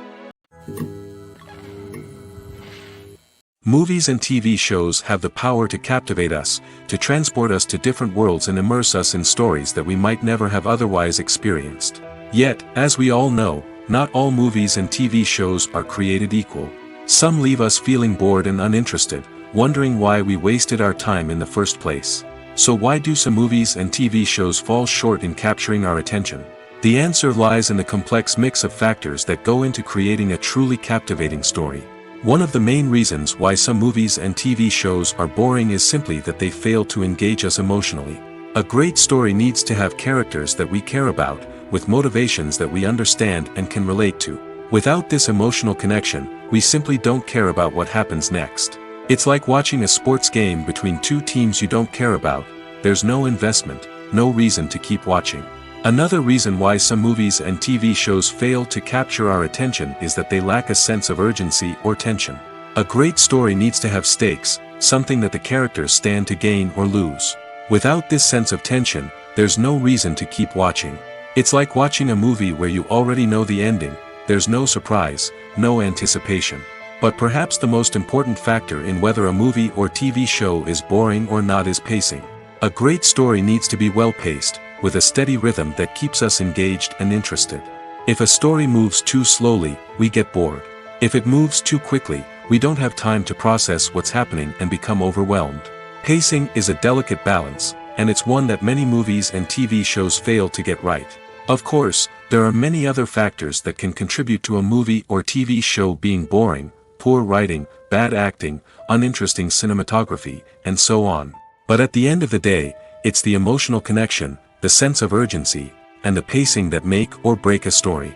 Movies and TV shows have the power to captivate us, to transport us to different worlds and immerse us in stories that we might never have otherwise experienced. Yet, as we all know, not all movies and TV shows are created equal. Some leave us feeling bored and uninterested, wondering why we wasted our time in the first place. So why do some movies and TV shows fall short in capturing our attention? The answer lies in the complex mix of factors that go into creating a truly captivating story. One of the main reasons why some movies and TV shows are boring is simply that they fail to engage us emotionally. A great story needs to have characters that we care about, with motivations that we understand and can relate to. Without this emotional connection, we simply don't care about what happens next. It's like watching a sports game between two teams you don't care about. There's no investment, no reason to keep watching. Another reason why some movies and TV shows fail to capture our attention is that they lack a sense of urgency or tension. A great story needs to have stakes, something that the characters stand to gain or lose. Without this sense of tension, there's no reason to keep watching. It's like watching a movie where you already know the ending. There's no surprise, no anticipation. But perhaps the most important factor in whether a movie or TV show is boring or not is pacing. A great story needs to be well-paced, with a steady rhythm that keeps us engaged and interested. If a story moves too slowly, we get bored. If it moves too quickly, we don't have time to process what's happening and become overwhelmed. Pacing is a delicate balance, and it's one that many movies and TV shows fail to get right. Of course, there are many other factors that can contribute to a movie or TV show being boring: poor writing, bad acting, uninteresting cinematography, and so on. But at the end of the day, it's the emotional connection, the sense of urgency, and the pacing that make or break a story.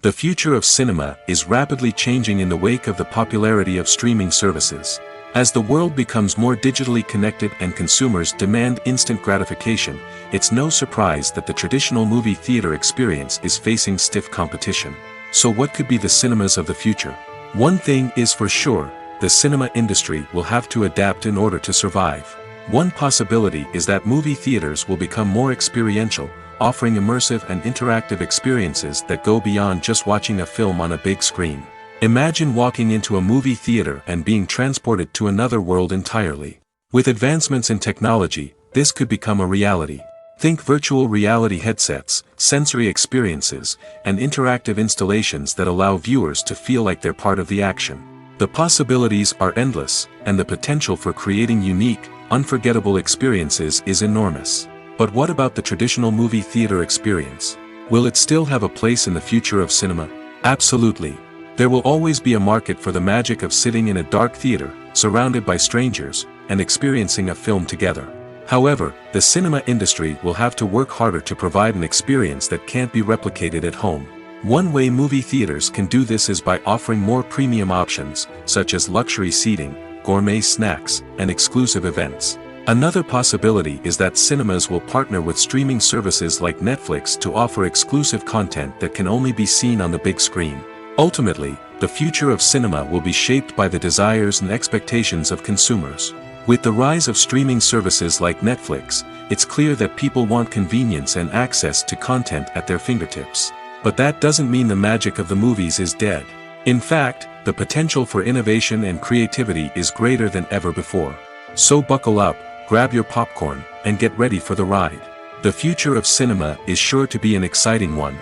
The future of cinema is rapidly changing in the wake of the popularity of streaming services. As the world becomes more digitally connected and consumers demand instant gratification, it's no surprise that the traditional movie theater experience is facing stiff competition. So what could be the cinemas of the future? One thing is for sure: the cinema industry will have to adapt in order to survive. One possibility is that movie theaters will become more experiential, offering immersive and interactive experiences that go beyond just watching a film on a big screen. Imagine walking into a movie theater and being transported to another world entirely. With advancements in technology, this could become a reality. Think virtual reality headsets, sensory experiences, and interactive installations that allow viewers to feel like they're part of the action. The possibilities are endless, and the potential for creating unique, unforgettable experiences is enormous. But what about the traditional movie theater experience? Will it still have a place in the future of cinema? Absolutely. There will always be a market for the magic of sitting in a dark theater, surrounded by strangers, and experiencing a film together. However, the cinema industry will have to work harder to provide an experience that can't be replicated at home. One way movie theaters can do this is by offering more premium options, such as luxury seating, gourmet snacks, and exclusive events. Another possibility is that cinemas will partner with streaming services like Netflix to offer exclusive content that can only be seen on the big screen. Ultimately, the future of cinema will be shaped by the desires and expectations of consumers. With the rise of streaming services like Netflix, it's clear that people want convenience and access to content at their fingertips. But that doesn't mean the magic of the movies is dead. In fact, the potential for innovation and creativity is greater than ever before. So buckle up, grab your popcorn, and get ready for the ride. The future of cinema is sure to be an exciting one.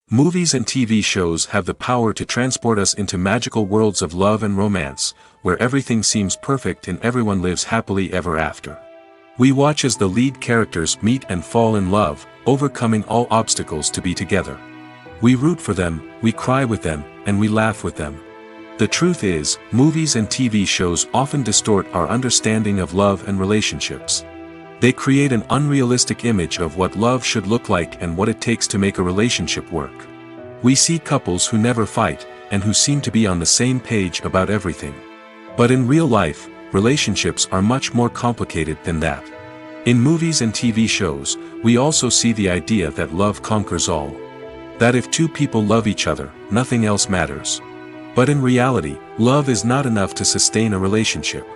Movies and TV shows have the power to transport us into magical worlds of love and romance, where everything seems perfect and everyone lives happily ever after. We watch as the lead characters meet and fall in love, overcoming all obstacles to be together. We root for them, we cry with them, and we laugh with them. The truth is, movies and TV shows often distort our understanding of love and relationships. They create an unrealistic image of what love should look like and what it takes to make a relationship work. We see couples who never fight, and who seem to be on the same page about everything. But in real life, relationships are much more complicated than that. In movies and TV shows, we also see the idea that love conquers all. That if two people love each other, nothing else matters. But in reality, love is not enough to sustain a relationship.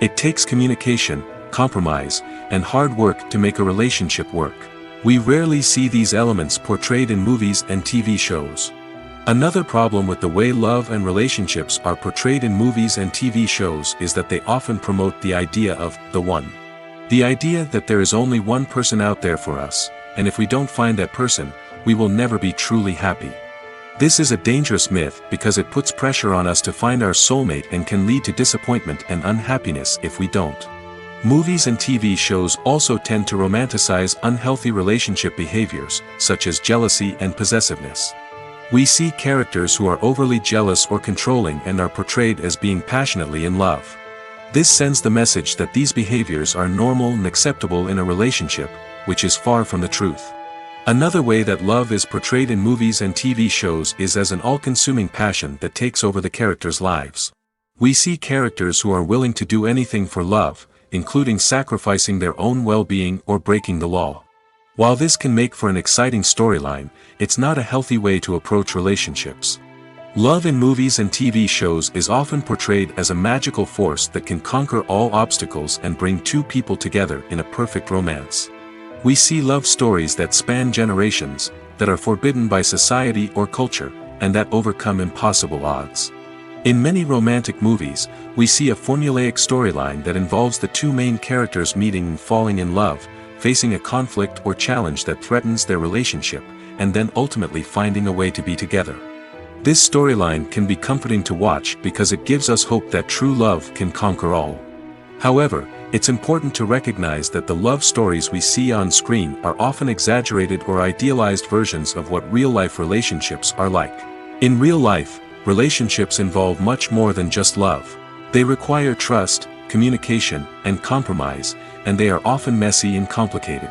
It takes communication, compromise, and hard work to make a relationship work. We rarely see these elements portrayed in movies and TV shows. Another problem with the way love and relationships are portrayed in movies and TV shows is that they often promote the idea of the one. The idea that there is only one person out there for us, and if we don't find that person, we will never be truly happy. This is a dangerous myth because it puts pressure on us to find our soulmate and can lead to disappointment and unhappiness if we don't. Movies and TV shows also tend to romanticize unhealthy relationship behaviors, such as jealousy and possessiveness. We see characters who are overly jealous or controlling and are portrayed as being passionately in love. This sends the message that these behaviors are normal and acceptable in a relationship, which is far from the truth. Another way that love is portrayed in movies and TV shows is as an all-consuming passion that takes over the characters' lives. We see characters who are willing to do anything for love, including sacrificing their own well-being or breaking the law. While this can make for an exciting storyline, it's not a healthy way to approach relationships. Love in movies and TV shows is often portrayed as a magical force that can conquer all obstacles and bring two people together in a perfect romance. We see love stories that span generations, that are forbidden by society or culture, and that overcome impossible odds. In many romantic movies, we see a formulaic storyline that involves the two main characters meeting and falling in love, facing a conflict or challenge that threatens their relationship, and then ultimately finding a way to be together. This storyline can be comforting to watch because it gives us hope that true love can conquer all. However, it's important to recognize that the love stories we see on screen are often exaggerated or idealized versions of what real-life relationships are like. In real life, relationships involve much more than just love. They require trust, communication, and compromise, and they are often messy and complicated.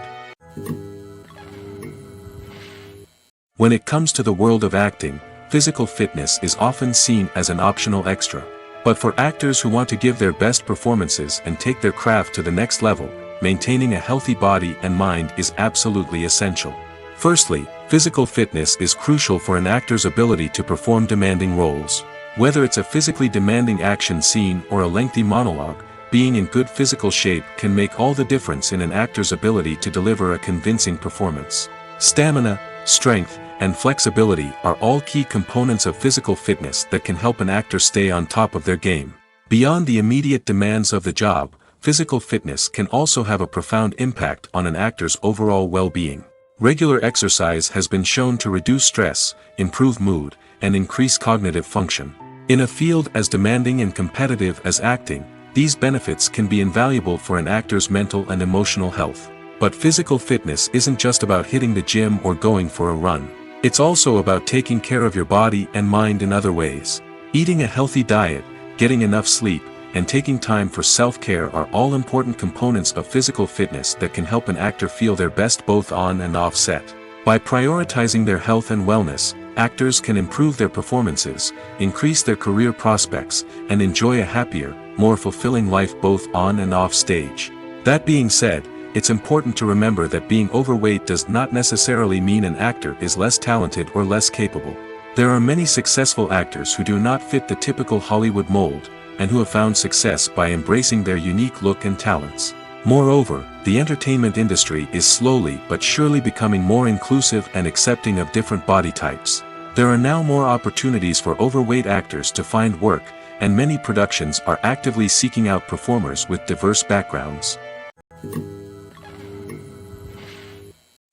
When it comes to the world of acting, physical fitness is often seen as an optional extra. But for actors who want to give their best performances and take their craft to the next level, maintaining a healthy body and mind is absolutely essential. Firstly, physical fitness is crucial for an actor's ability to perform demanding roles. Whether it's a physically demanding action scene or a lengthy monologue, being in good physical shape can make all the difference in an actor's ability to deliver a convincing performance. Stamina, strength, and flexibility are all key components of physical fitness that can help an actor stay on top of their game. Beyond the immediate demands of the job, physical fitness can also have a profound impact on an actor's overall well-being. Regular exercise has been shown to reduce stress, improve mood, and increase cognitive function. In a field as demanding and competitive as acting, these benefits can be invaluable for an actor's mental and emotional health. But physical fitness isn't just about hitting the gym or going for a run. It's also about taking care of your body and mind in other ways. Eating a healthy diet, getting enough sleep, and taking time for self-care are all important components of physical fitness that can help an actor feel their best both on and off set. By prioritizing their health and wellness, actors can improve their performances, increase their career prospects, and enjoy a happier, more fulfilling life both on and off stage. That being said, it's important to remember that being overweight does not necessarily mean an actor is less talented or less capable. There are many successful actors who do not fit the typical Hollywood mold, and who have found success by embracing their unique look and talents. Moreover, the entertainment industry is slowly but surely becoming more inclusive and accepting of different body types. There are now more opportunities for overweight actors to find work, and many productions are actively seeking out performers with diverse backgrounds.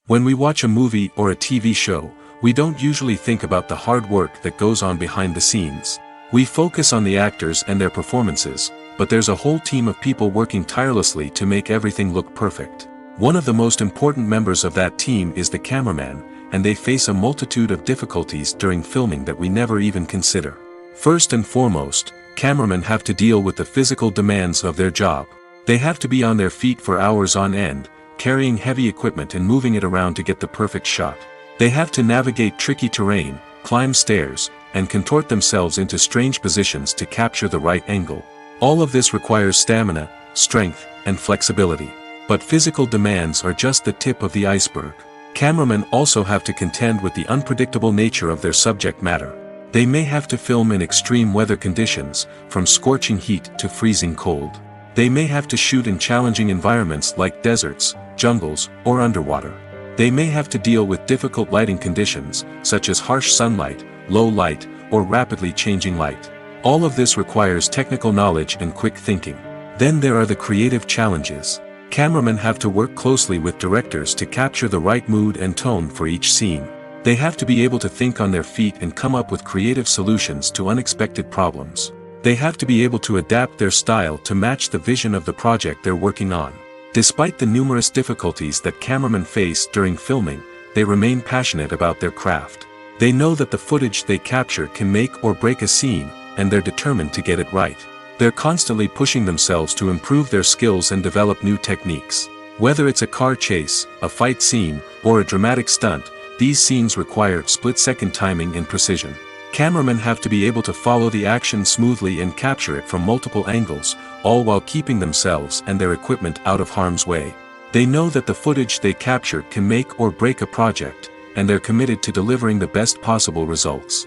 When we watch a movie or a TV show, we don't usually think about the hard work that goes on behind the scenes. We focus on the actors and their performances, but there's a whole team of people working tirelessly to make everything look perfect. One of the most important members of that team is the cameraman, and they face a multitude of difficulties during filming that we never even consider. First and foremost, cameramen have to deal with the physical demands of their job. They have to be on their feet for hours on end, carrying heavy equipment and moving it around to get the perfect shot. They have to navigate tricky terrain, climb stairs, and contort themselves into strange positions to capture the right angle. All of this requires stamina, strength, and flexibility. But physical demands are just the tip of the iceberg. Cameramen also have to contend with the unpredictable nature of their subject matter. They may have to film in extreme weather conditions, from scorching heat to freezing cold. They may have to shoot in challenging environments like deserts, jungles, or underwater. They may have to deal with difficult lighting conditions, such as harsh sunlight, low light, or rapidly changing light. All of this requires technical knowledge and quick thinking. Then there are the creative challenges. Cameramen have to work closely with directors to capture the right mood and tone for each scene. They have to be able to think on their feet and come up with creative solutions to unexpected problems. They have to be able to adapt their style to match the vision of the project they're working on. Despite the numerous difficulties that cameramen face during filming, they remain passionate about their craft. They know that the footage they capture can make or break a scene, and they're determined to get it right. They're constantly pushing themselves to improve their skills and develop new techniques. Whether it's a car chase, a fight scene, or a dramatic stunt, these scenes require split-second timing and precision. Cameramen have to be able to follow the action smoothly and capture it from multiple angles, all while keeping themselves and their equipment out of harm's way. They know that the footage they capture can make or break a project, and they're committed to delivering the best possible results.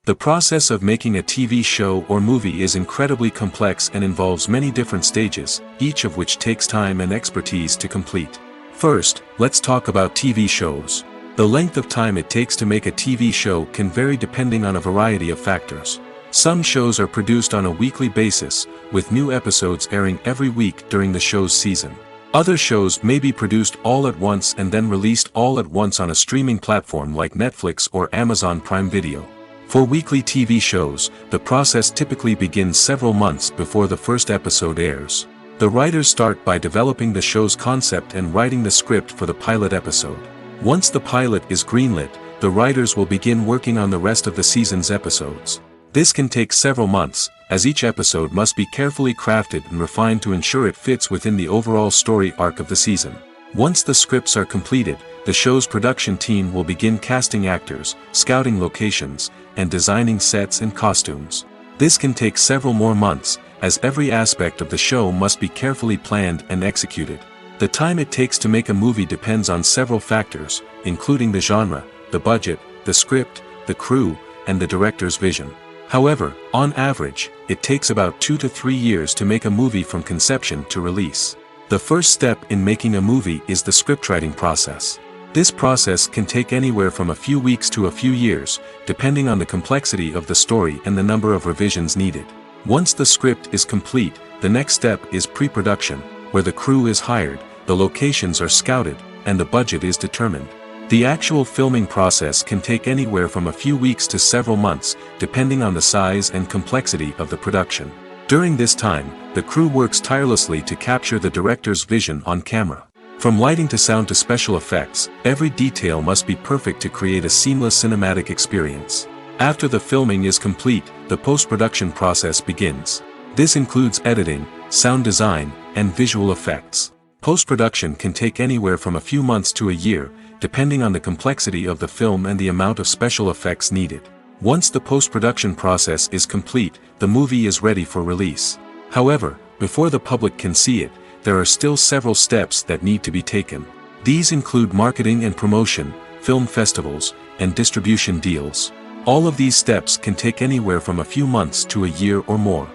The process of making a TV show or movie is incredibly complex and involves many different stages, each of which takes time and expertise to complete. First, let's talk about TV shows. The length of time it takes to make a TV show can vary depending on a variety of factors. Some shows are produced on a weekly basis, with new episodes airing every week during the show's season. Other shows may be produced all at once and then released all at once on a streaming platform like Netflix or Amazon Prime Video. For weekly TV shows, the process typically begins several months before the first episode airs. The writers start by developing the show's concept and writing the script for the pilot episode. Once the pilot is greenlit, the writers will begin working on the rest of the season's episodes. This can take several months, as each episode must be carefully crafted and refined to ensure it fits within the overall story arc of the season. Once the scripts are completed, the show's production team will begin casting actors, scouting locations, and designing sets and costumes. This can take several more months, as every aspect of the show must be carefully planned and executed. The time it takes to make a movie depends on several factors, including the genre, the budget, the script, the crew, and the director's vision. However, on average, it takes about 2 to 3 years to make a movie from conception to release. The first step in making a movie is the scriptwriting process. This process can take anywhere from a few weeks to a few years, depending on the complexity of the story and the number of revisions needed. Once the script is complete, the next step is pre-production, where the crew is hired, the locations are scouted, and the budget is determined. The actual filming process can take anywhere from a few weeks to several months, depending on the size and complexity of the production. During this time, the crew works tirelessly to capture the director's vision on camera. From lighting to sound to special effects, every detail must be perfect to create a seamless cinematic experience. After the filming is complete, the post-production process begins. This includes editing, sound design, and visual effects. Post-production can take anywhere from a few months to a year, depending on the complexity of the film and the amount of special effects needed. Once the post-production process is complete, the movie is ready for release. However, before the public can see it, there are still several steps that need to be taken. These include marketing and promotion, film festivals, and distribution deals. All of these steps can take anywhere from a few months to a year or more.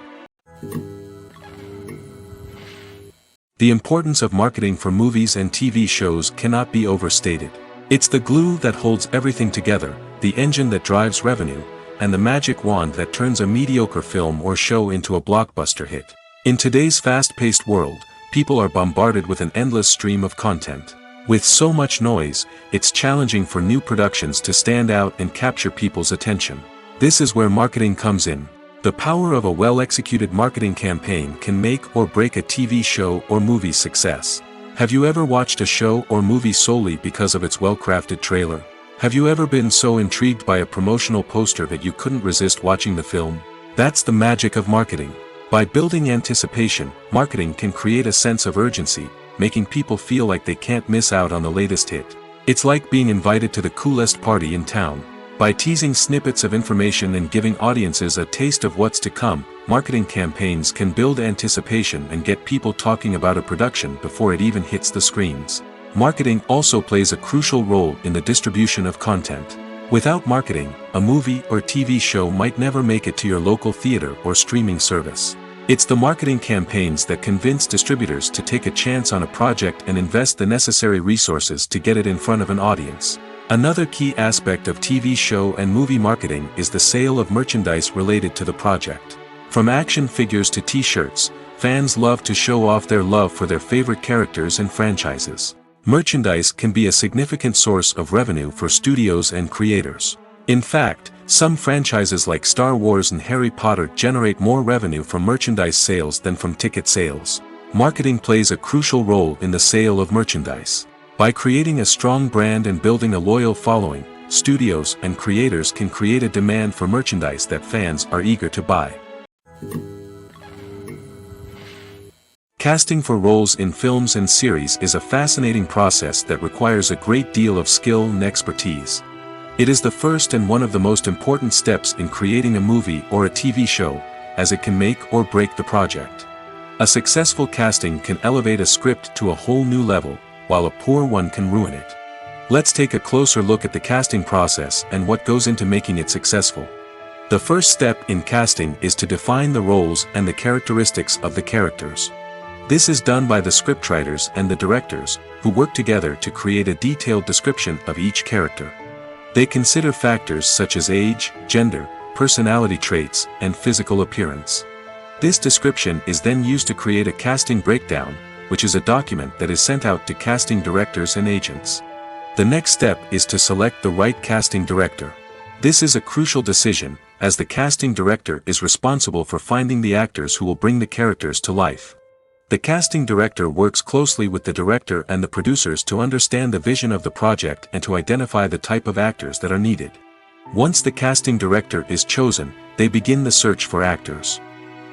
The importance of marketing for movies and TV shows cannot be overstated. It's the glue that holds everything together, the engine that drives revenue, and the magic wand that turns a mediocre film or show into a blockbuster hit. In today's fast-paced world, people are bombarded with an endless stream of content. With so much noise, it's challenging for new productions to stand out and capture people's attention. This is where marketing comes in. The power of a well-executed marketing campaign can make or break a TV show or movie's success. Have you ever watched a show or movie solely because of its well-crafted trailer? Have you ever been so intrigued by a promotional poster that you couldn't resist watching the film? That's the magic of marketing. By building anticipation, marketing can create a sense of urgency, making people feel like they can't miss out on the latest hit. It's like being invited to the coolest party in town. By teasing snippets of information and giving audiences a taste of what's to come, marketing campaigns can build anticipation and get people talking about a production before it even hits the screens. Marketing also plays a crucial role in the distribution of content. Without marketing, a movie or TV show might never make it to your local theater or streaming service. It's the marketing campaigns that convince distributors to take a chance on a project and invest the necessary resources to get it in front of an audience. Another key aspect of TV show and movie marketing is the sale of merchandise related to the project. From action figures to t-shirts, fans love to show off their love for their favorite characters and franchises. Merchandise can be a significant source of revenue for studios and creators. In fact, some franchises like Star Wars and Harry Potter generate more revenue from merchandise sales than from ticket sales. Marketing plays a crucial role in the sale of merchandise. By creating a strong brand and building a loyal following, studios and creators can create a demand for merchandise that fans are eager to buy. Casting for roles in films and series is a fascinating process that requires a great deal of skill and expertise. It is the first and one of the most important steps in creating a movie or a TV show, as it can make or break the project. A successful casting can elevate a script to a whole new level, while a poor one can ruin it. Let's take a closer look at the casting process and what goes into making it successful. The first step in casting is to define the roles and the characteristics of the characters. This is done by the scriptwriters and the directors, who work together to create a detailed description of each character. They consider factors such as age, gender, personality traits, and physical appearance. This description is then used to create a casting breakdown, which is a document that is sent out to casting directors and agents. The next step is to select the right casting director. This is a crucial decision, as the casting director is responsible for finding the actors who will bring the characters to life. The casting director works closely with the director and the producers to understand the vision of the project and to identify the type of actors that are needed. Once the casting director is chosen, they begin the search for actors.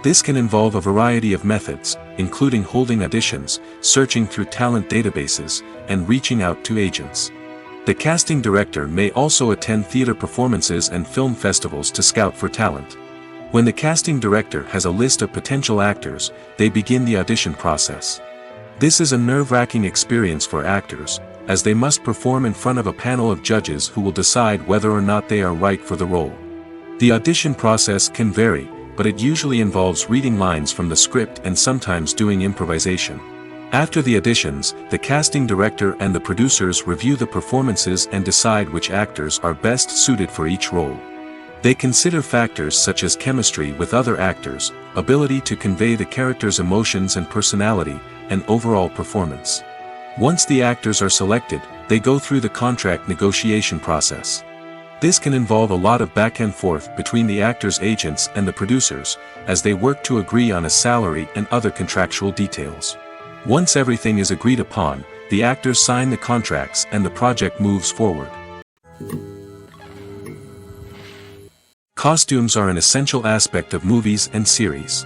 This can involve a variety of methods, including holding auditions, searching through talent databases, and reaching out to agents. The casting director may also attend theater performances and film festivals to scout for talent. When the casting director has a list of potential actors, they begin the audition process. This is a nerve-wracking experience for actors, as they must perform in front of a panel of judges who will decide whether or not they are right for the role. The audition process can vary, but it usually involves reading lines from the script and sometimes doing improvisation. After the auditions, the casting director and the producers review the performances and decide which actors are best suited for each role. They consider factors such as chemistry with other actors, ability to convey the character's emotions and personality, and overall performance. Once the actors are selected, they go through the contract negotiation process. This can involve a lot of back and forth between the actors' agents and the producers, as they work to agree on a salary and other contractual details. Once everything is agreed upon, the actors sign the contracts and the project moves forward. Costumes are an essential aspect of movies and series.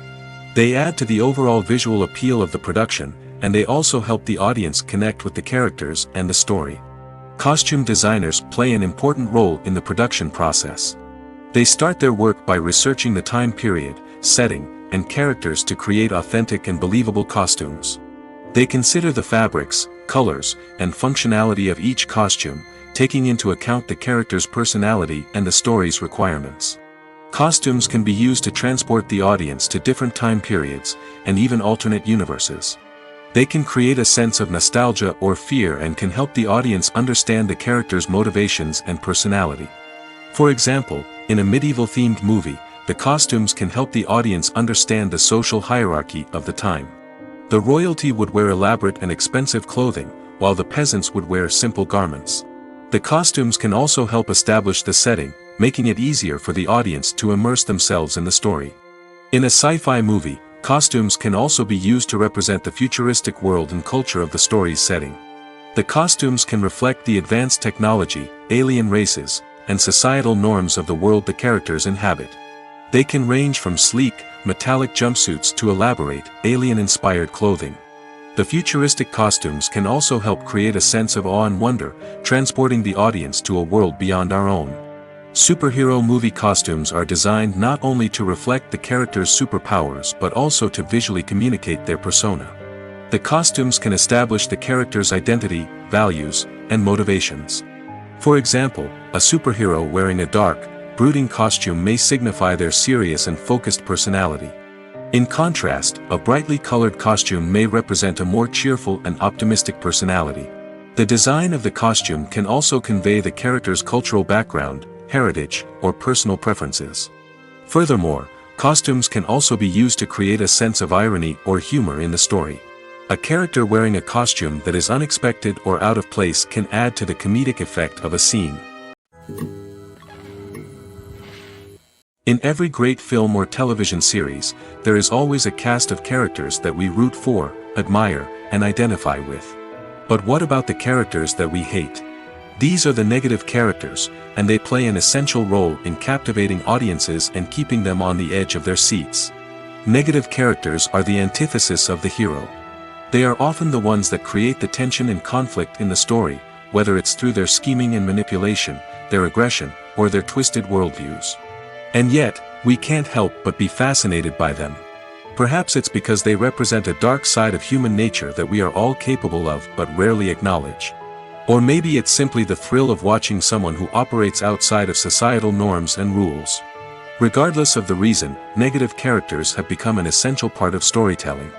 They add to the overall visual appeal of the production, and they also help the audience connect with the characters and the story. Costume designers play an important role in the production process. They start their work by researching the time period, setting, and characters to create authentic and believable costumes. They consider the fabrics, colors, and functionality of each costume, taking into account the character's personality and the story's requirements. Costumes can be used to transport the audience to different time periods, and even alternate universes. They can create a sense of nostalgia or fear and can help the audience understand the character's motivations and personality. For example, in a medieval-themed movie, the costumes can help the audience understand the social hierarchy of the time. The royalty would wear elaborate and expensive clothing, while the peasants would wear simple garments. The costumes can also help establish the setting, making it easier for the audience to immerse themselves in the story. In a sci-fi movie, costumes can also be used to represent the futuristic world and culture of the story's setting. The costumes can reflect the advanced technology, alien races, and societal norms of the world the characters inhabit. They can range from sleek, metallic jumpsuits to elaborate, alien-inspired clothing. The futuristic costumes can also help create a sense of awe and wonder, transporting the audience to a world beyond our own. Superhero movie costumes are designed not only to reflect the character's superpowers but also to visually communicate their persona. The costumes can establish the character's identity, values, and motivations. For example, a superhero wearing a dark, brooding costume may signify their serious and focused personality. In contrast, a brightly colored costume may represent a more cheerful and optimistic personality. The design of the costume can also convey the character's cultural background, heritage, or personal preferences. Furthermore, costumes can also be used to create a sense of irony or humor in the story. A character wearing a costume that is unexpected or out of place can add to the comedic effect of a scene. In every great film or television series, there is always a cast of characters that we root for, admire, and identify with. But what about the characters that we hate? These are the negative characters, and they play an essential role in captivating audiences and keeping them on the edge of their seats. Negative characters are the antithesis of the hero. They are often the ones that create the tension and conflict in the story, whether it's through their scheming and manipulation, their aggression, or their twisted worldviews. And yet, we can't help but be fascinated by them. Perhaps it's because they represent a dark side of human nature that we are all capable of but rarely acknowledge. Or maybe it's simply the thrill of watching someone who operates outside of societal norms and rules. Regardless of the reason, negative characters have become an essential part of storytelling.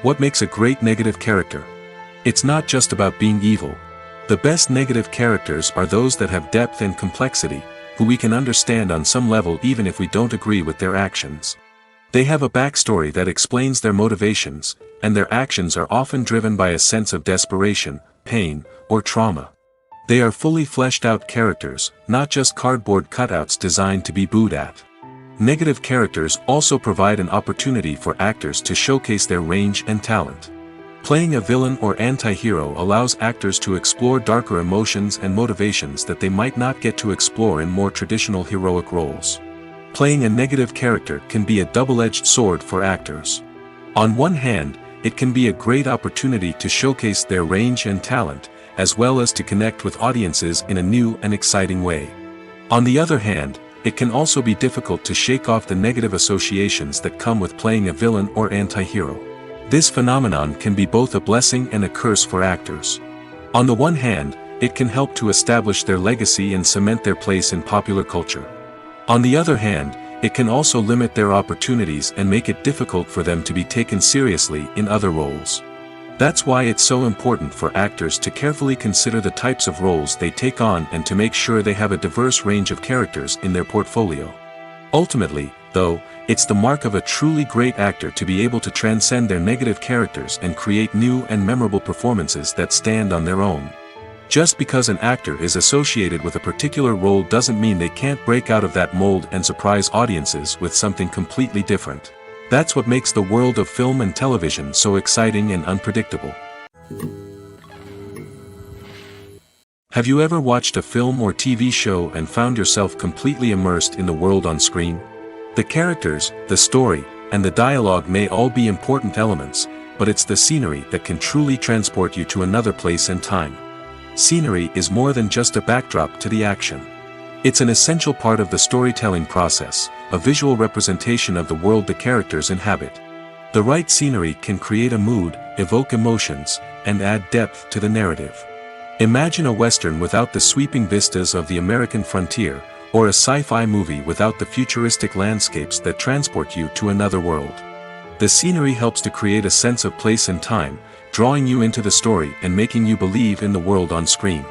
What makes a great negative character? It's not just about being evil. The best negative characters are those that have depth and complexity, who we can understand on some level even if we don't agree with their actions. They have a backstory that explains their motivations, and their actions are often driven by a sense of desperation, pain, or trauma. They are fully fleshed out characters, not just cardboard cutouts designed to be booed at. Negative characters also provide an opportunity for actors to showcase their range and talent. Playing a villain or anti-hero allows actors to explore darker emotions and motivations that they might not get to explore in more traditional heroic roles. Playing a negative character can be a double-edged sword for actors. On one hand, it can be a great opportunity to showcase their range and talent, as well as to connect with audiences in a new and exciting way. On the other hand, it can also be difficult to shake off the negative associations that come with playing a villain or anti-hero. This phenomenon can be both a blessing and a curse for actors. On the one hand, it can help to establish their legacy and cement their place in popular culture. On the other hand, it can also limit their opportunities and make it difficult for them to be taken seriously in other roles. That's why it's so important for actors to carefully consider the types of roles they take on and to make sure they have a diverse range of characters in their portfolio. Ultimately, though, it's the mark of a truly great actor to be able to transcend their negative characters and create new and memorable performances that stand on their own. Just because an actor is associated with a particular role doesn't mean they can't break out of that mold and surprise audiences with something completely different. That's what makes the world of film and television so exciting and unpredictable. Have you ever watched a film or TV show and found yourself completely immersed in the world on screen? The characters, the story, and the dialogue may all be important elements, but it's the scenery that can truly transport you to another place and time. Scenery is more than just a backdrop to the action. It's an essential part of the storytelling process, a visual representation of the world the characters inhabit. The right scenery can create a mood, evoke emotions, and add depth to the narrative. Imagine a Western without the sweeping vistas of the American frontier, or a sci-fi movie without the futuristic landscapes that transport you to another world. The scenery helps to create a sense of place and time, drawing you into the story and making you believe in the world on screen.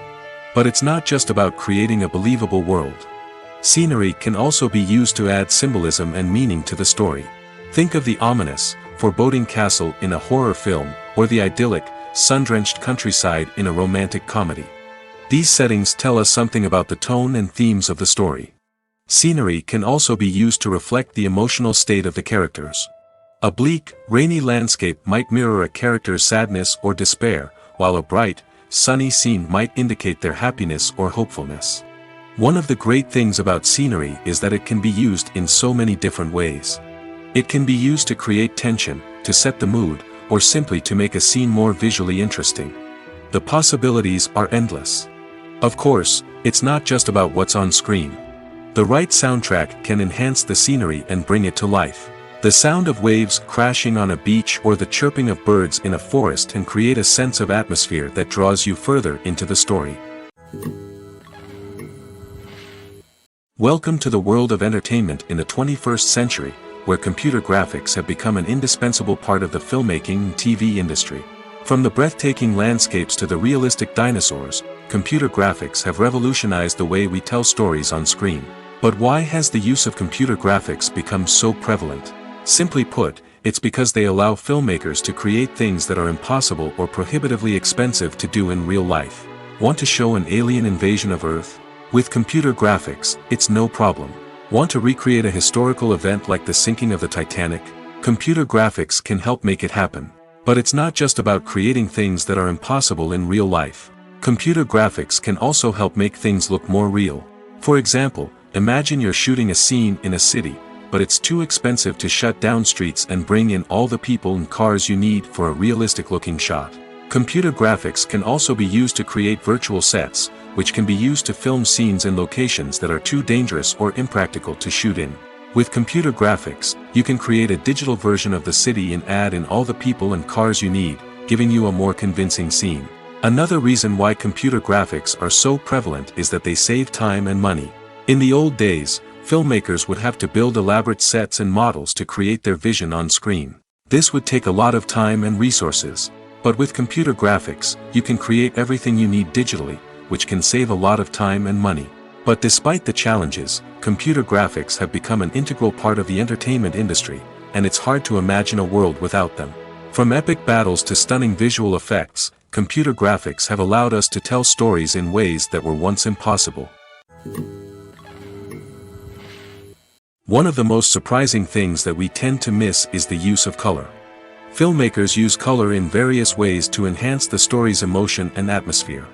But it's not just about creating a believable world. Scenery can also be used to add symbolism and meaning to the story. Think of the ominous, foreboding castle in a horror film, or the idyllic, sun-drenched countryside in a romantic comedy. These settings tell us something about the tone and themes of the story. Scenery can also be used to reflect the emotional state of the characters. A bleak, rainy landscape might mirror a character's sadness or despair, while a bright, sunny scene might indicate their happiness or hopefulness. One of the great things about scenery is that it can be used in so many different ways. It can be used to create tension, to set the mood, or simply to make a scene more visually interesting. The possibilities are endless. Of course, it's not just about what's on screen. The right soundtrack can enhance the scenery and bring it to life. The sound of waves crashing on a beach or the chirping of birds in a forest can create a sense of atmosphere that draws you further into the story. Welcome to the world of entertainment in the 21st century, where computer graphics have become an indispensable part of the filmmaking and TV industry. From the breathtaking landscapes to the realistic dinosaurs, computer graphics have revolutionized the way we tell stories on screen. But why has the use of computer graphics become so prevalent? Simply put, it's because they allow filmmakers to create things that are impossible or prohibitively expensive to do in real life. Want to show an alien invasion of Earth? With computer graphics, it's no problem. Want to recreate a historical event like the sinking of the Titanic? Computer graphics can help make it happen. But it's not just about creating things that are impossible in real life. Computer graphics can also help make things look more real. For example, imagine you're shooting a scene in a city, but it's too expensive to shut down streets and bring in all the people and cars you need for a realistic-looking shot. Computer graphics can also be used to create virtual sets, which can be used to film scenes in locations that are too dangerous or impractical to shoot in. With computer graphics, you can create a digital version of the city and add in all the people and cars you need, giving you a more convincing scene. Another reason why computer graphics are so prevalent is that they save time and money. In the old days, filmmakers would have to build elaborate sets and models to create their vision on screen. This would take a lot of time and resources. But with computer graphics, you can create everything you need digitally, which can save a lot of time and money. But despite the challenges, computer graphics have become an integral part of the entertainment industry, and it's hard to imagine a world without them. From epic battles to stunning visual effects, computer graphics have allowed us to tell stories in ways that were once impossible. One of the most surprising things that we tend to miss is the use of color. Filmmakers use color in various ways to enhance the story's emotion and atmosphere.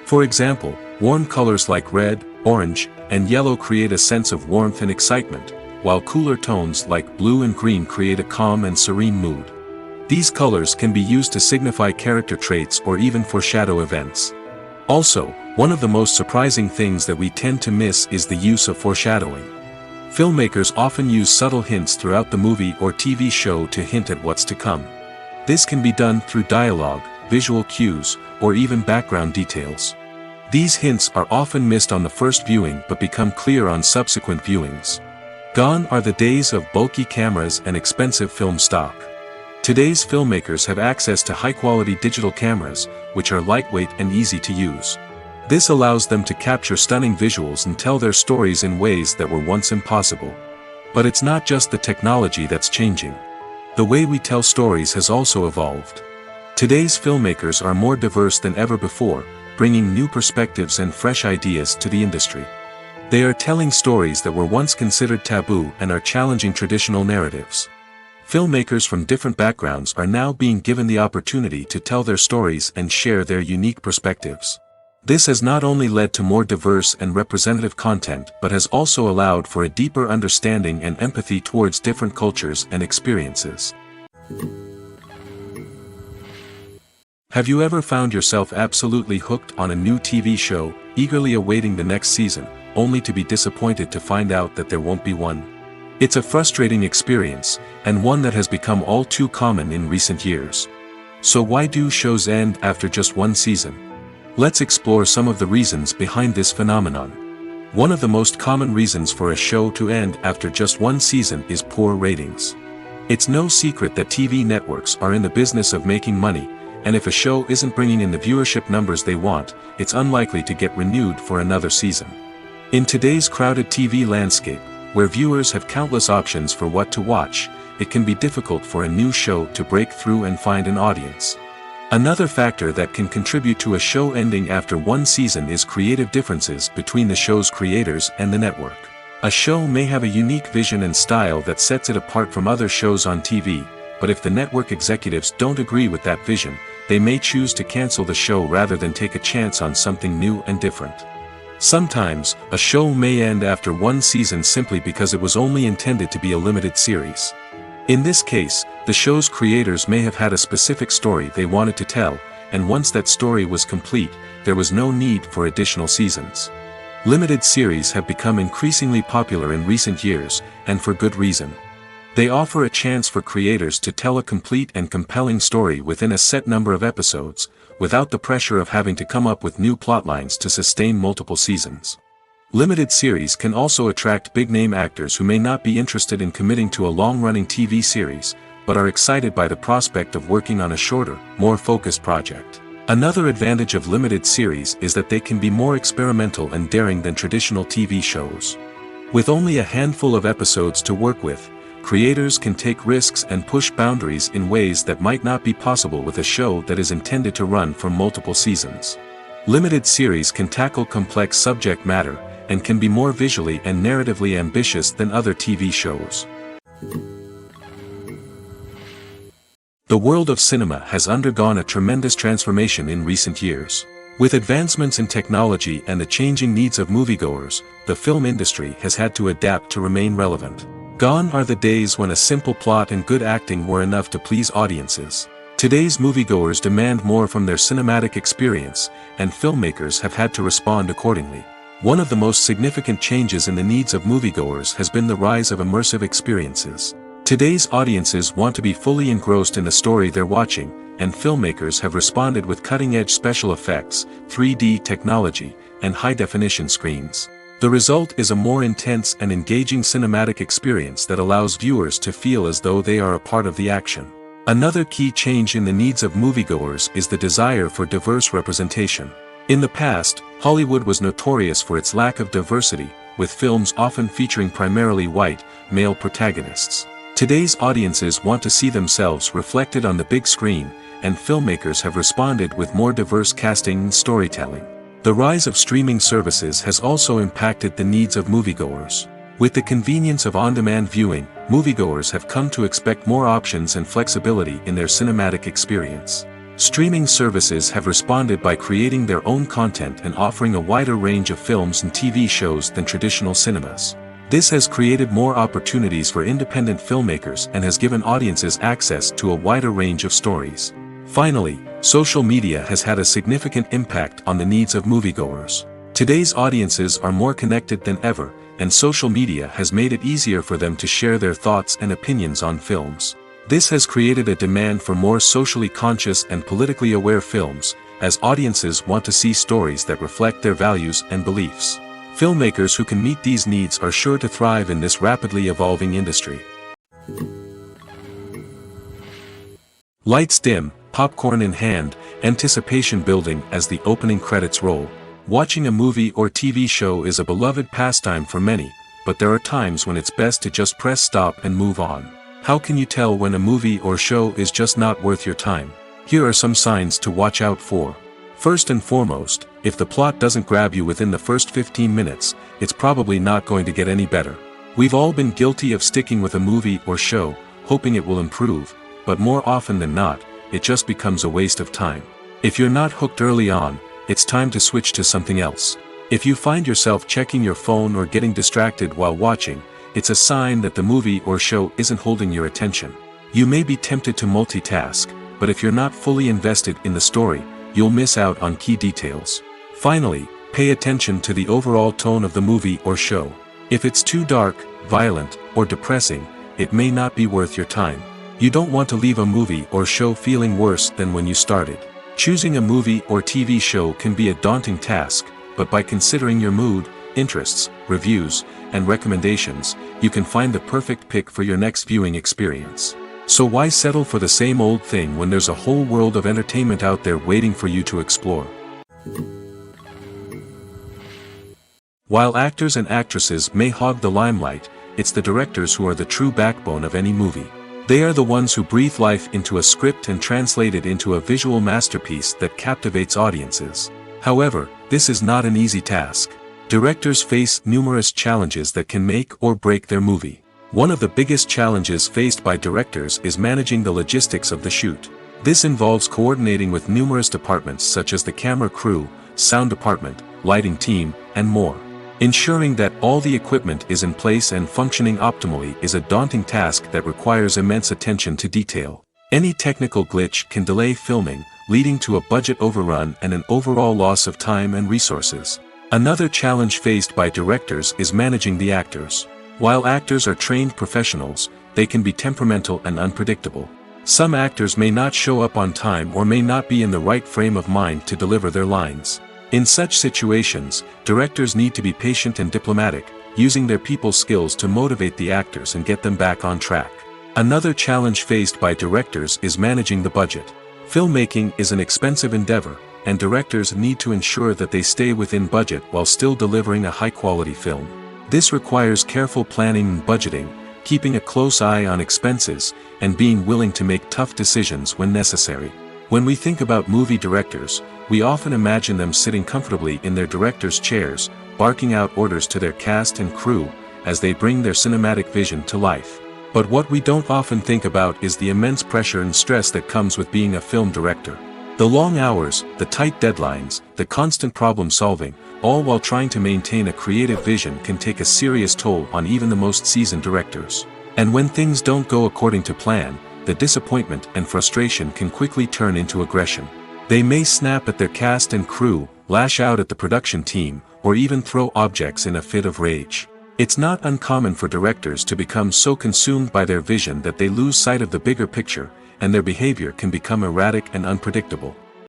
For example, warm colors like red, orange, and yellow create a sense of warmth and excitement, while cooler tones like blue and green create a calm and serene mood. These colors can be used to signify character traits or even foreshadow events. Also, one of the most surprising things that we tend to miss is the use of foreshadowing. Filmmakers often use subtle hints throughout the movie or TV show to hint at what's to come. This can be done through dialogue, visual cues, or even background details. These hints are often missed on the first viewing but become clear on subsequent viewings. Gone are the days of bulky cameras and expensive film stock. Today's filmmakers have access to high-quality digital cameras, which are lightweight and easy to use. This allows them to capture stunning visuals and tell their stories in ways that were once impossible. But it's not just the technology that's changing. The way we tell stories has also evolved. Today's filmmakers are more diverse than ever before, bringing new perspectives and fresh ideas to the industry. They are telling stories that were once considered taboo and are challenging traditional narratives. Filmmakers from different backgrounds are now being given the opportunity to tell their stories and share their unique perspectives. This has not only led to more diverse and representative content but has also allowed for a deeper understanding and empathy towards different cultures and experiences. Have you ever found yourself absolutely hooked on a new TV show, eagerly awaiting the next season, only to be disappointed to find out that there won't be one? It's a frustrating experience, and one that has become all too common in recent years. So why do shows end after just one season? Let's explore some of the reasons behind this phenomenon. One of the most common reasons for a show to end after just one season is poor ratings. It's no secret that TV networks are in the business of making money, and if a show isn't bringing in the viewership numbers they want, it's unlikely to get renewed for another season. In today's crowded TV landscape, where viewers have countless options for what to watch, it can be difficult for a new show to break through and find an audience. Another factor that can contribute to a show ending after one season is creative differences between the show's creators and the network. A show may have a unique vision and style that sets it apart from other shows on TV, but if the network executives don't agree with that vision, they may choose to cancel the show rather than take a chance on something new and different. Sometimes, a show may end after one season simply because it was only intended to be a limited series. In this case, the show's creators may have had a specific story they wanted to tell, and once that story was complete, there was no need for additional seasons. Limited series have become increasingly popular in recent years, and for good reason. They offer a chance for creators to tell a complete and compelling story within a set number of episodes, without the pressure of having to come up with new plotlines to sustain multiple seasons. Limited series can also attract big-name actors who may not be interested in committing to a long-running TV series, but are excited by the prospect of working on a shorter, more focused project. Another advantage of limited series is that they can be more experimental and daring than traditional TV shows. With only a handful of episodes to work with, creators can take risks and push boundaries in ways that might not be possible with a show that is intended to run for multiple seasons. Limited series can tackle complex subject matter, and can be more visually and narratively ambitious than other TV shows. The world of cinema has undergone a tremendous transformation in recent years. With advancements in technology and the changing needs of moviegoers, the film industry has had to adapt to remain relevant. Gone are the days when a simple plot and good acting were enough to please audiences. Today's moviegoers demand more from their cinematic experience, and filmmakers have had to respond accordingly. One of the most significant changes in the needs of moviegoers has been the rise of immersive experiences. Today's audiences want to be fully engrossed in the story they're watching, and filmmakers have responded with cutting-edge special effects, 3D technology, and high-definition screens. The result is a more intense and engaging cinematic experience that allows viewers to feel as though they are a part of the action. Another key change in the needs of moviegoers is the desire for diverse representation. In the past, Hollywood was notorious for its lack of diversity, with films often featuring primarily white, male protagonists. Today's audiences want to see themselves reflected on the big screen, and filmmakers have responded with more diverse casting and storytelling. The rise of streaming services has also impacted the needs of moviegoers. With the convenience of on-demand viewing, moviegoers have come to expect more options and flexibility in their cinematic experience. Streaming services have responded by creating their own content and offering a wider range of films and TV shows than traditional cinemas. This has created more opportunities for independent filmmakers and has given audiences access to a wider range of stories. Finally, social media has had a significant impact on the needs of moviegoers. Today's audiences are more connected than ever, and social media has made it easier for them to share their thoughts and opinions on films. This has created a demand for more socially conscious and politically aware films, as audiences want to see stories that reflect their values and beliefs. Filmmakers who can meet these needs are sure to thrive in this rapidly evolving industry. Lights dim, popcorn in hand, anticipation building as the opening credits roll. Watching a movie or TV show is a beloved pastime for many, but there are times when it's best to just press stop and move on. How can you tell when a movie or show is just not worth your time? Here are some signs to watch out for. First and foremost, if the plot doesn't grab you within the first 15 minutes, it's probably not going to get any better. We've all been guilty of sticking with a movie or show, hoping it will improve, but more often than not, it just becomes a waste of time. If you're not hooked early on, it's time to switch to something else. If you find yourself checking your phone or getting distracted while watching, it's a sign that the movie or show isn't holding your attention. You may be tempted to multitask, but if you're not fully invested in the story, you'll miss out on key details. Finally, pay attention to the overall tone of the movie or show. If it's too dark, violent, or depressing, it may not be worth your time. You don't want to leave a movie or show feeling worse than when you started. Choosing a movie or TV show can be a daunting task, but by considering your mood, interests, reviews, and recommendations, you can find the perfect pick for your next viewing experience. So why settle for the same old thing when there's a whole world of entertainment out there waiting for you to explore? While actors and actresses may hog the limelight, it's the directors who are the true backbone of any movie. They are the ones who breathe life into a script and translate it into a visual masterpiece that captivates audiences. However, this is not an easy task. Directors face numerous challenges that can make or break their movie. One of the biggest challenges faced by directors is managing the logistics of the shoot. This involves coordinating with numerous departments such as the camera crew, sound department, lighting team, and more. Ensuring that all the equipment is in place and functioning optimally is a daunting task that requires immense attention to detail. Any technical glitch can delay filming, leading to a budget overrun and an overall loss of time and resources. Another challenge faced by directors is managing the actors. While actors are trained professionals, they can be temperamental and unpredictable. Some actors may not show up on time or may not be in the right frame of mind to deliver their lines. In such situations, directors need to be patient and diplomatic, using their people skills to motivate the actors and get them back on track. Another challenge faced by directors is managing the budget. Filmmaking is an expensive endeavor, and directors need to ensure that they stay within budget while still delivering a high-quality film. This requires careful planning and budgeting, keeping a close eye on expenses, and being willing to make tough decisions when necessary. When we think about movie directors, we often imagine them sitting comfortably in their director's chairs, barking out orders to their cast and crew, as they bring their cinematic vision to life. But what we don't often think about is the immense pressure and stress that comes with being a film director. The long hours, the tight deadlines, the constant problem solving, all while trying to maintain a creative vision can take a serious toll on even the most seasoned directors. And when things don't go according to plan, the disappointment and frustration can quickly turn into aggression. They may snap at their cast and crew, lash out at the production team, or even throw objects in a fit of rage. It's not uncommon for directors to become so consumed by their vision that they lose sight of the bigger picture, and their behavior can become erratic and unpredictable.